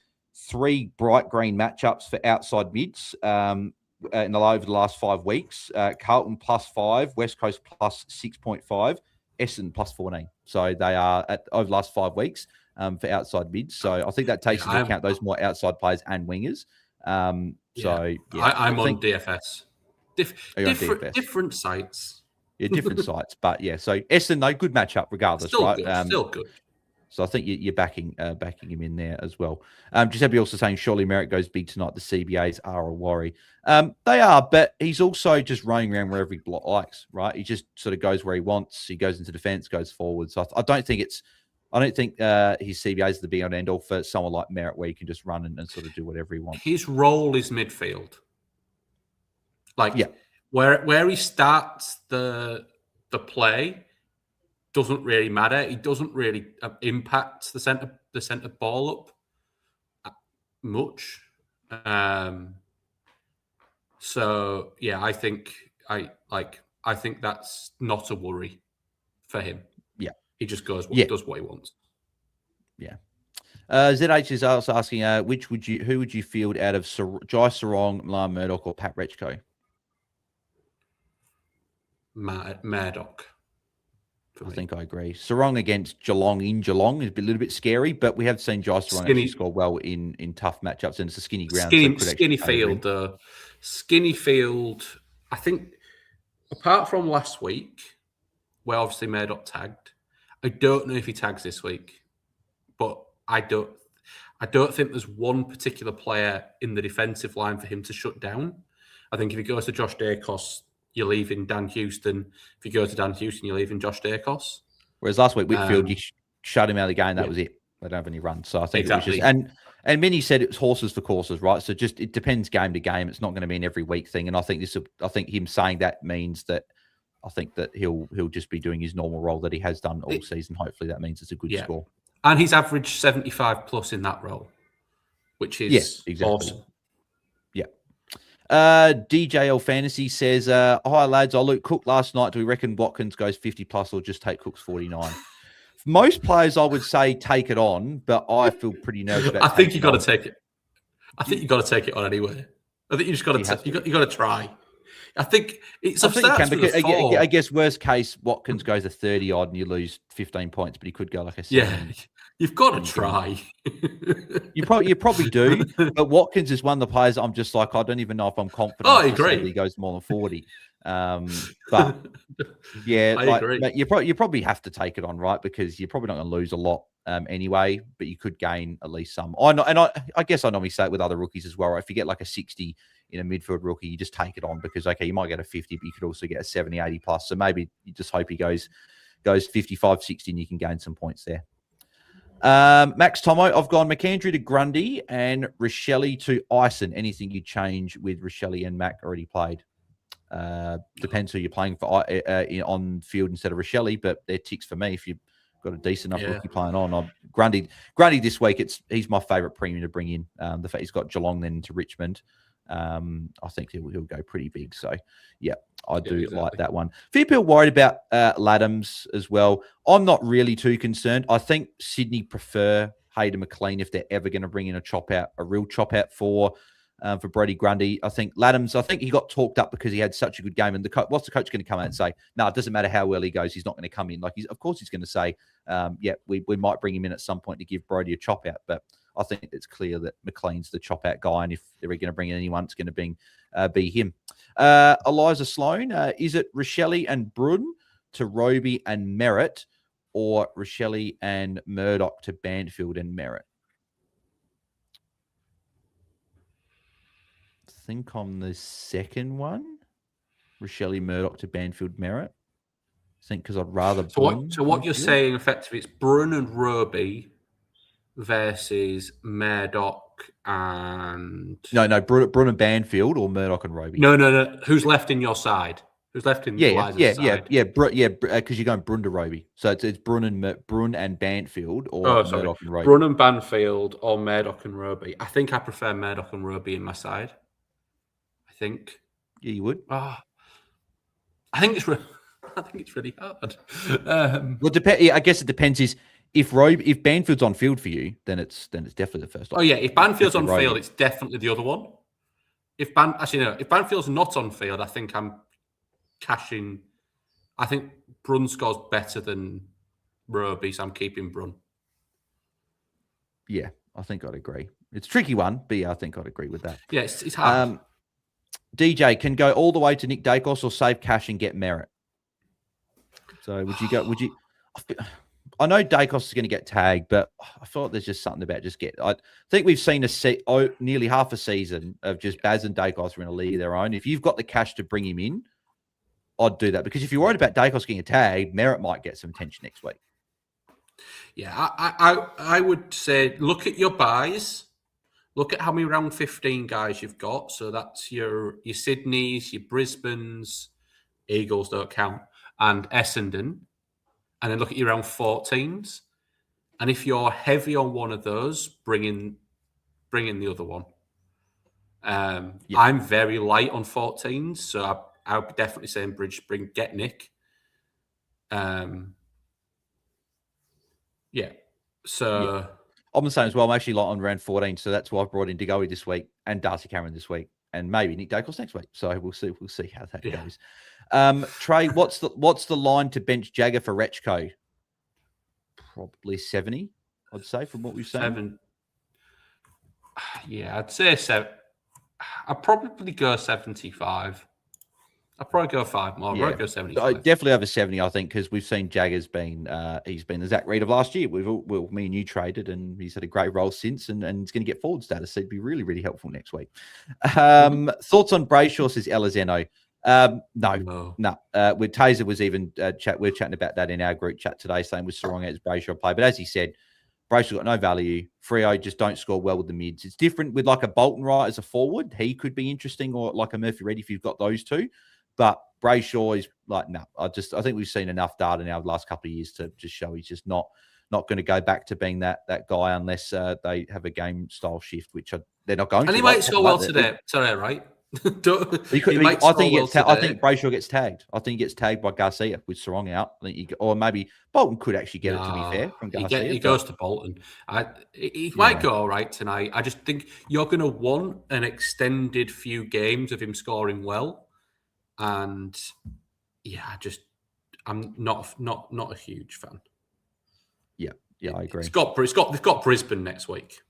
3 bright green matchups for outside mids over the last 5 weeks. Carlton +5, West Coast +6.5, Essendon +14. So they are over the last 5 weeks for outside mids. So I think that takes into account those more outside players and wingers. I'm on DFS. Different sites. Yeah, different sites. But yeah, so Essendon, though, good matchup regardless, still right? Good, still good. So I think you're backing him in there as well. Giuseppe also saying, surely Merritt goes big tonight. The CBAs are a worry. They are, but he's also just running around wherever he likes, right? He just sort of goes where he wants. He goes into defense, goes forward. So I don't think his CBAs is the be-all and end-all for someone like Merritt, where he can just run and sort of do whatever he wants. His role is midfield. Where he starts the play doesn't really matter. He doesn't really impact the centre ball up much. So yeah, I think that's not a worry for him. Yeah, he just does what he wants. Yeah. ZH is also asking, who would you field out of Jai Sarong, Milan Murdoch, or Pat Retchko? Murdoch. I think I agree. Sarong against Geelong in Geelong is a little bit scary, but we have seen Jai Sarong actually score well in tough matchups, and it's a skinny ground. Skinny field. Skinny field. I think, apart from last week, where obviously Murdoch tagged, I don't know if he tags this week, but I don't think there's one particular player in the defensive line for him to shut down. I think if he goes to Josh Dacos, you're leaving Dan Houston. If you go to Dan Houston, you're leaving Josh Dacos. Whereas last week, Whitfield, you shut him out of the game. That was it. They don't have any runs. So I think it was just... And Minnie said it's horses for courses, right? So just it depends game to game. It's not going to be an every week thing. And I think him saying that means that I think that he'll just be doing his normal role that he has done all season. Hopefully that means it's a good score. And he's averaged 75 plus in that role, which is awesome. Yeah. DJL Fantasy says, hi lads, I looked Cook last night. Do we reckon Watkins goes 50 plus or just take Cook's 49? Most players, I would say, take it on, but I feel pretty nervous about it. I think you got to take it. I think you got to take it on anyway. I think you just got to you got to try. I think it's I think you can, because I guess worst case, Watkins goes a 30 odd and you lose 15 points, but he could go like a 7. Yeah, you've got to try. You probably do, but Watkins is one of the players I'm just like, I don't even know if I'm confident. I agree. He goes more than 40. But yeah, I agree. But you probably have to take it on, right? Because you're probably not going to lose a lot anyway, but you could gain at least some. I guess I normally say it with other rookies as well. Right? If you get like a 60 in a midfield rookie, you just take it on because, okay, you might get a 50, but you could also get a 70, 80 plus. So maybe you just hope he goes 55, 60 and you can gain some points there. Max Tomo, I've gone McAndrew to Grundy and Rochelle to Ison. Anything you change with Rochelle and Mac already played? Depends who you're playing for on field instead of Rochelle, but they're ticks for me if you've got a decent enough rookie playing on. Grundy this week, he's my favourite premium to bring in. The fact he's got Geelong then to Richmond, I think he'll go pretty big. So, yeah, I do like that one. A few people worried about Laddams as well. I'm not really too concerned. I think Sydney prefer Hayden McLean if they're ever going to bring in a real chop out for Brody Grundy. I think Laddams, he got talked up because he had such a good game. And what's the coach going to come out and say? No, it doesn't matter how well he goes. He's not going to come in. Of course he's going to say, we might bring him in at some point to give Brody a chop out. But I think it's clear that McLean's the chop out guy. And if they're going to bring in anyone, it's going to be him. Eliza Sloan, is it Rochelle and Brun to Roby and Merritt, or Rochelle and Murdoch to Banfield and Merritt? I think on the second one, Rochelle Murdoch to Banfield Merritt. I think because I'd rather. So what you're saying effectively, it's Brun and Roby versus Murdoch and Brun and Banfield or Murdoch and Roby. No. Who's left in your side? Who's left in Eliza's side? Because you're going Brun to Roby, so it's Brun and Banfield or Murdoch and Roby. Brun and Banfield or Murdoch and Roby. I think I prefer Murdoch and Roby in my side. I think. Yeah, you would. I think it's really hard. I guess it depends. If Banfield's on field for you, then it's definitely the first option. Oh yeah, if Banfield's on field, it's definitely the other one. If Banfield's not on field, I think I'm cashing. I think Brun scores better than Roby, so I'm keeping Brun. Yeah, I think I'd agree. It's a tricky one, but yeah, I think I'd agree with that. Yeah, it's hard. DJ can go all the way to Nick Dacos or save cash and get Merritt. So would you? I know Dacos is going to get tagged, but I feel like there's just something about I think we've seen nearly half a season of just Baz and Dacos are in a league of their own. If you've got the cash to bring him in, I'd do that because if you're worried about Dacos getting a tag, Merritt might get some attention next week. Yeah, I would say look at your buys. Look at how many round 15 guys you've got. So that's your Sydneys, your Brisbanes, Eagles don't count, and Essendon. And then look at your round 14s. And if you're heavy on one of those, bring in the other one. I'm very light on 14s, so I would definitely say in get Nick. So I'm the same as well. I'm actually light on round 14, so that's why I've brought in Degoe this week and Darcy Cameron this week, and maybe Nick Dacos next week. So we'll see how that goes. Trey, what's the line to bench Jagger for Rechko? Probably 70, I'd say, from what we've seen. 7. Yeah, I'd say 7. I'd probably go 75. I'd probably go 5 more. I'd probably go 75. Definitely over 70, I think, because we've seen Jagger's been he's been the Zach Reid of last year. Me and you traded, and he's had a great role since, and he's going to get forward status. So it'd be really, really helpful next week. Thoughts on Brayshaw, says Elizeno. No. With Taezer was even we're chatting about that in our group chat today, saying with Sarong as Brayshaw play. But as he said, Brayshaw got no value. Freo just don't score well with the mids. It's different with like a Bolton Wright as a forward. He could be interesting, or like a Murphy Reid if you've got those two. But Brayshaw is like, no. I think we've seen enough data now the last couple of years to just show he's just not going to go back to being that guy unless they have a game style shift, which they're not going to. And he might score well today. Sorry, right? I think Brayshaw gets tagged. I think he gets tagged by Garcia with Sarong out. I think or maybe Bolton could actually get it, to be fair, from Garcia. He goes to Bolton. He might go all right tonight. I just think you're going to want an extended few games of him scoring well. And I'm not a huge fan. Yeah, I agree. They've got Brisbane next week.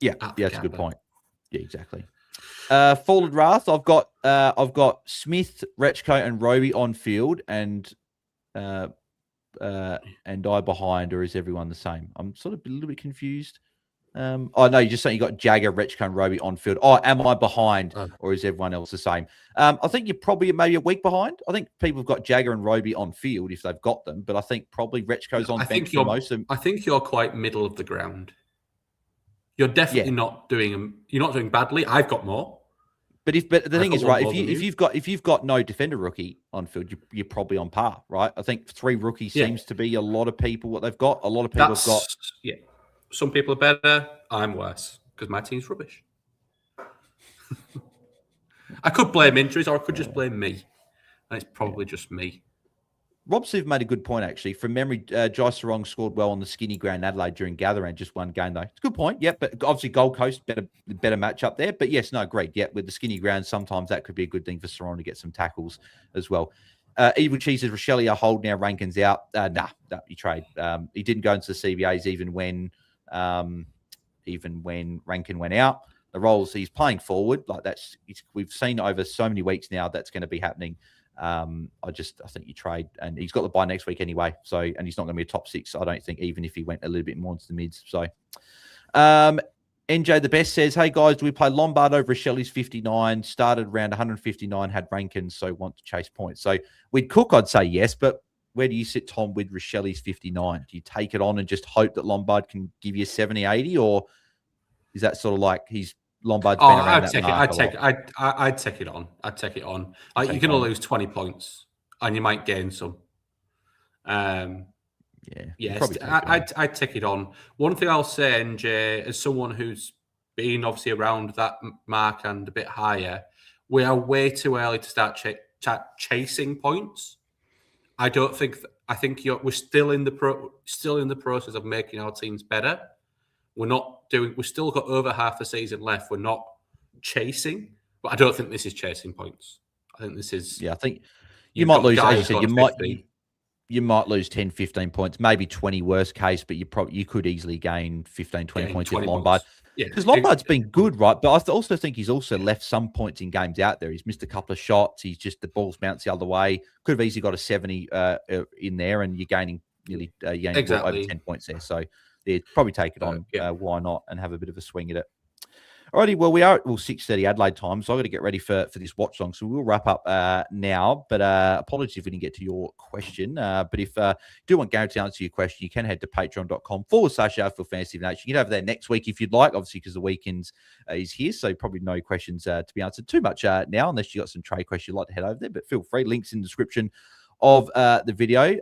Yeah, that's a good point. Yeah, exactly. Folded Wrath. I've got Smith, Rechko, and Roby on field, and and I behind, or is everyone the same? I'm sort of a little bit confused. Oh no, you're just saying you got Jagger, Rechko, and Roby on field. Oh, am I behind, or is everyone else the same? I think you're probably maybe a week behind. I think people have got Jagger and Roby on field if they've got them, but I think probably Rechko's on bench for most of them. I think you're quite middle of the ground. You're definitely not doing. You're not doing badly. I've got more. But the thing is, right, if you've got no defender rookie on field, you're probably on par, right? I think 3 rookies seems to be a lot of people what they've got. A lot of people have got. Yeah. Some people are better. I'm worse because my team's rubbish. I could blame injuries or I could just blame me. And it's probably just me. Rob Siv made a good point, actually. From memory, Jai Sarong scored well on the skinny ground in Adelaide during Gather and just one game, though. It's a good point, yeah. But obviously Gold Coast, better match up there. But yes, no, agreed. Yeah, with the skinny ground, sometimes that could be a good thing for Sarong to get some tackles as well. Evil Cheese says, Rochelle, hold now, Rankin's out. Nah, you trade. He didn't go into the CBAs even when Rankin went out. The roles he's playing forward, we've seen over so many weeks now that's going to be happening. I think you trade, and he's got the bye next week anyway. So, and he's not going to be a top 6. I don't think, even if he went a little bit more into the mids. So, NJ the best says, hey guys, do we play Lombard over Shelley's 59? Started around 159, had Rankin, so want to chase points. So with Cook, I'd say yes, but where do you sit, Tom, with Rochelli's 59? Do you take it on and just hope that Lombard can give you 70, 80, or is that sort of like Lombard's been around that mark? I'd take it on. I'd take it on. You're going to lose 20 points, and you might gain some. Yes, I'd take it on. One thing I'll say, NJ, as someone who's been obviously around that mark and a bit higher, we are way too early to start chasing points. I think we're still in the process of making our teams better. We've still got over half the season left. We're not chasing, but I don't think this is chasing points. I think this is. Yeah, I think you might lose. As you said, you might lose 10, 15 points, maybe 20 worst case, but you could easily gain 15, 20 points with Lombard. Yeah, because Lombard's been good, right? But I also think he's also left some points in games out there. He's missed a couple of shots. The ball's bounced the other way. Could have easily got a 70 in there, and you're gaining nearly over 10 points there. So yeah, probably take it on. Why not? And have a bit of a swing at it. Alrighty, well, we are at 6:30 Adelaide time, so I've got to get ready for this watch song. So we'll wrap up now. But apologies if we didn't get to your question. But if you do want Gary to answer your question, you can head to patreon.com/AFL Fantasy Fanatics. You can get over there next week if you'd like, obviously, because the weekends is here. So probably no questions to be answered too much now, unless you got some trade questions you'd like to head over there. But feel free. Links in the description of the video.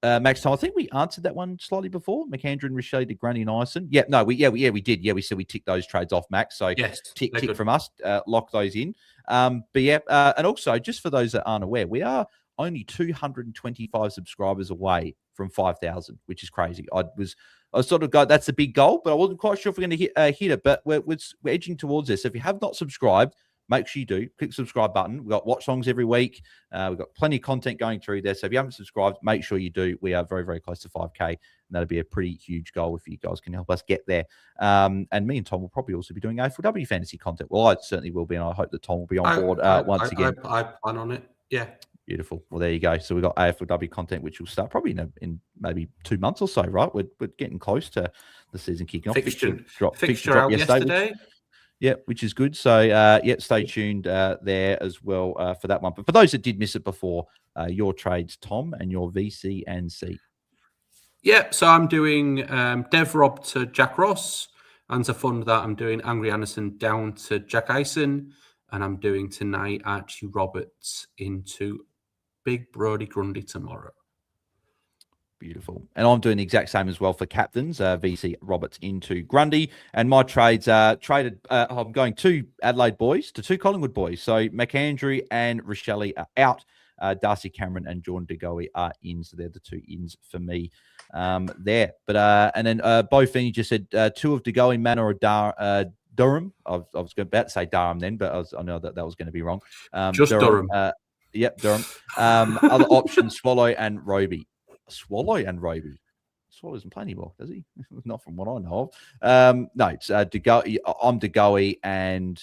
Max, Tom, I think we answered that one slightly before. McAndrew and Rochelle to Granny and Ison. We did. Yeah, we said we ticked those trades off, Max. So yes, tick from us. Lock those in. And also just for those that aren't aware, we are only 225 subscribers away from 5,000, which is crazy. I sort of got that's a big goal, but I wasn't quite sure if we're going to hit it. But we're edging towards this. So if you have not subscribed, make sure you do. Click the subscribe button. We've got watch songs every week. We've got plenty of content going through there. So if you haven't subscribed, make sure you do. We are very, very close to 5K. And that'll be a pretty huge goal if you guys can help us get there. And me and Tom will probably also be doing AFLW fantasy content. Well, I certainly will be. And I hope that Tom will be on board once again. I plan on it. Yeah. Beautiful. Well, there you go. So we've got AFLW content, which will start probably in maybe 2 months or so, right? We're getting close to the season kicking off. Fixture drop yesterday. Which is good. So, stay tuned there as well for that one. But for those that did miss it before, your trades, Tom, and your VC and C. Yeah, so I'm doing Dev Rob to Jack Ross, and to fund that, I'm doing Angry Anderson down to Jack Ison, and I'm doing tonight Archie Roberts into Big Brody Grundy tomorrow. Beautiful. And I'm doing the exact same as well for captains, VC Roberts into Grundy. And my trades are traded. I'm going 2 Adelaide boys to 2 Collingwood boys. So McAndrew and Rochelle are out. Darcy Cameron and Jordan DeGoey are in. So they're the 2 ins for me there. But and then Bo Feeney just said 2 of DeGoey, Manor, or Durham. I was about to say Durham then, but I know that was going to be wrong. Just Durham. Durham. Other options, Swallow and Roby. Swallow and Roby. Swallow doesn't play anymore, does he? Not from what I know of. No, it's DeGoey. I'm DeGoey and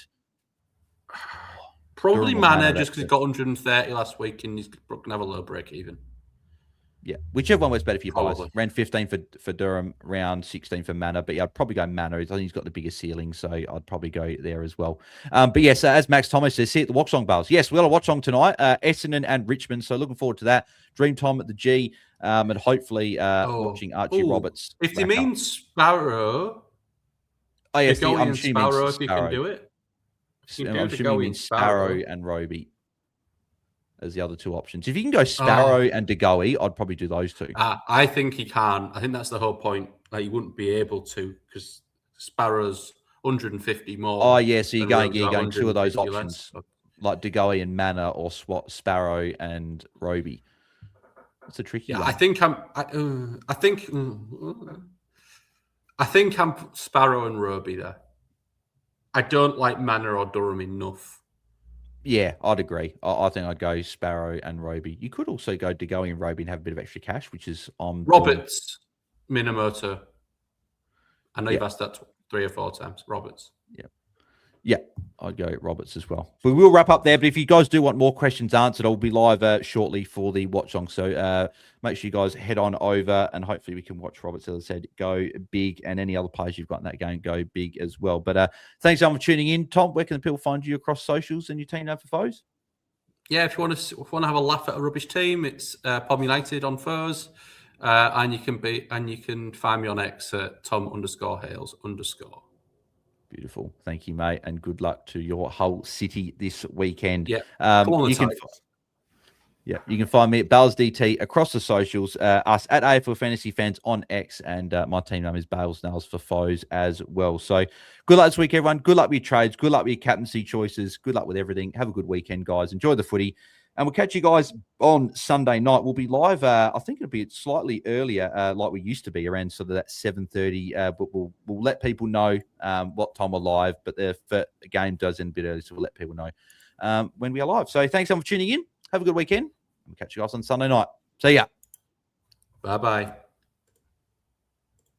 probably Manor just because he got 130 last week and he's going to have a low break even. Yeah, whichever one works better for you guys. Probably. Round 15 for Durham, round 16 for Manor. But yeah, I'd probably go Manor. I think he's got the bigger ceiling, so I'd probably go there as well. But yes, as Max Thomas says, see at the watch song bars. Yes, we've got a watch song tonight, Essendon and Richmond. So looking forward to that. Dream time at the G, and hopefully watching Archie Roberts. If you mean Sparrow, oh yes, I'm assuming Sparrow. If you can do it, I'm assuming you mean Sparrow and Roby as the other two options. If you can go Sparrow and DeGoey, I'd probably do those two. I think he can. I think that's the whole point. Like, he wouldn't be able to because Sparrow's 150 more. Oh, yeah. So you're going two of those options, like DeGoey and Manor, or Sparrow and Roby. It's a tricky one. I think I'm Sparrow and Roby there. I don't like Manor or Durham enough. Yeah, I'd agree. I think I'd go Sparrow and Roby. You could also go DeGoey and Roby and have a bit of extra cash, which is Roberts, Minamoto. I know you've asked that 3 or 4 times. Roberts. Yeah, I'd go Roberts as well. We will wrap up there, but if you guys do want more questions answered, I'll be live shortly for the watch song. So make sure you guys head on over, and hopefully we can watch Roberts, as I said, go big, and any other players you've got in that game go big as well. But thanks everyone for tuning in. Tom, where can the people find you across socials and your team now for foes? Yeah, if you want to have a laugh at a rubbish team, it's Pod United on foes, and you can find me on X at Tom_Hales_. Beautiful. Thank you, mate. And good luck to your whole city this weekend. Yeah. You can find me at BAILSDT across the socials, us at AFL Fantasy Fans on X, and my team name is BAILS for foes as well. So good luck this week, everyone. Good luck with your trades. Good luck with your captaincy choices. Good luck with everything. Have a good weekend, guys. Enjoy the footy. And we'll catch you guys on Sunday night. We'll be live. I think it'll be slightly earlier, like we used to be, around sort of that 7:30. But we'll let people know what time we're live. But the game does end a bit early, so we'll let people know when we are live. So thanks everyone for tuning in. Have a good weekend. We'll catch you guys on Sunday night. See ya. Bye-bye.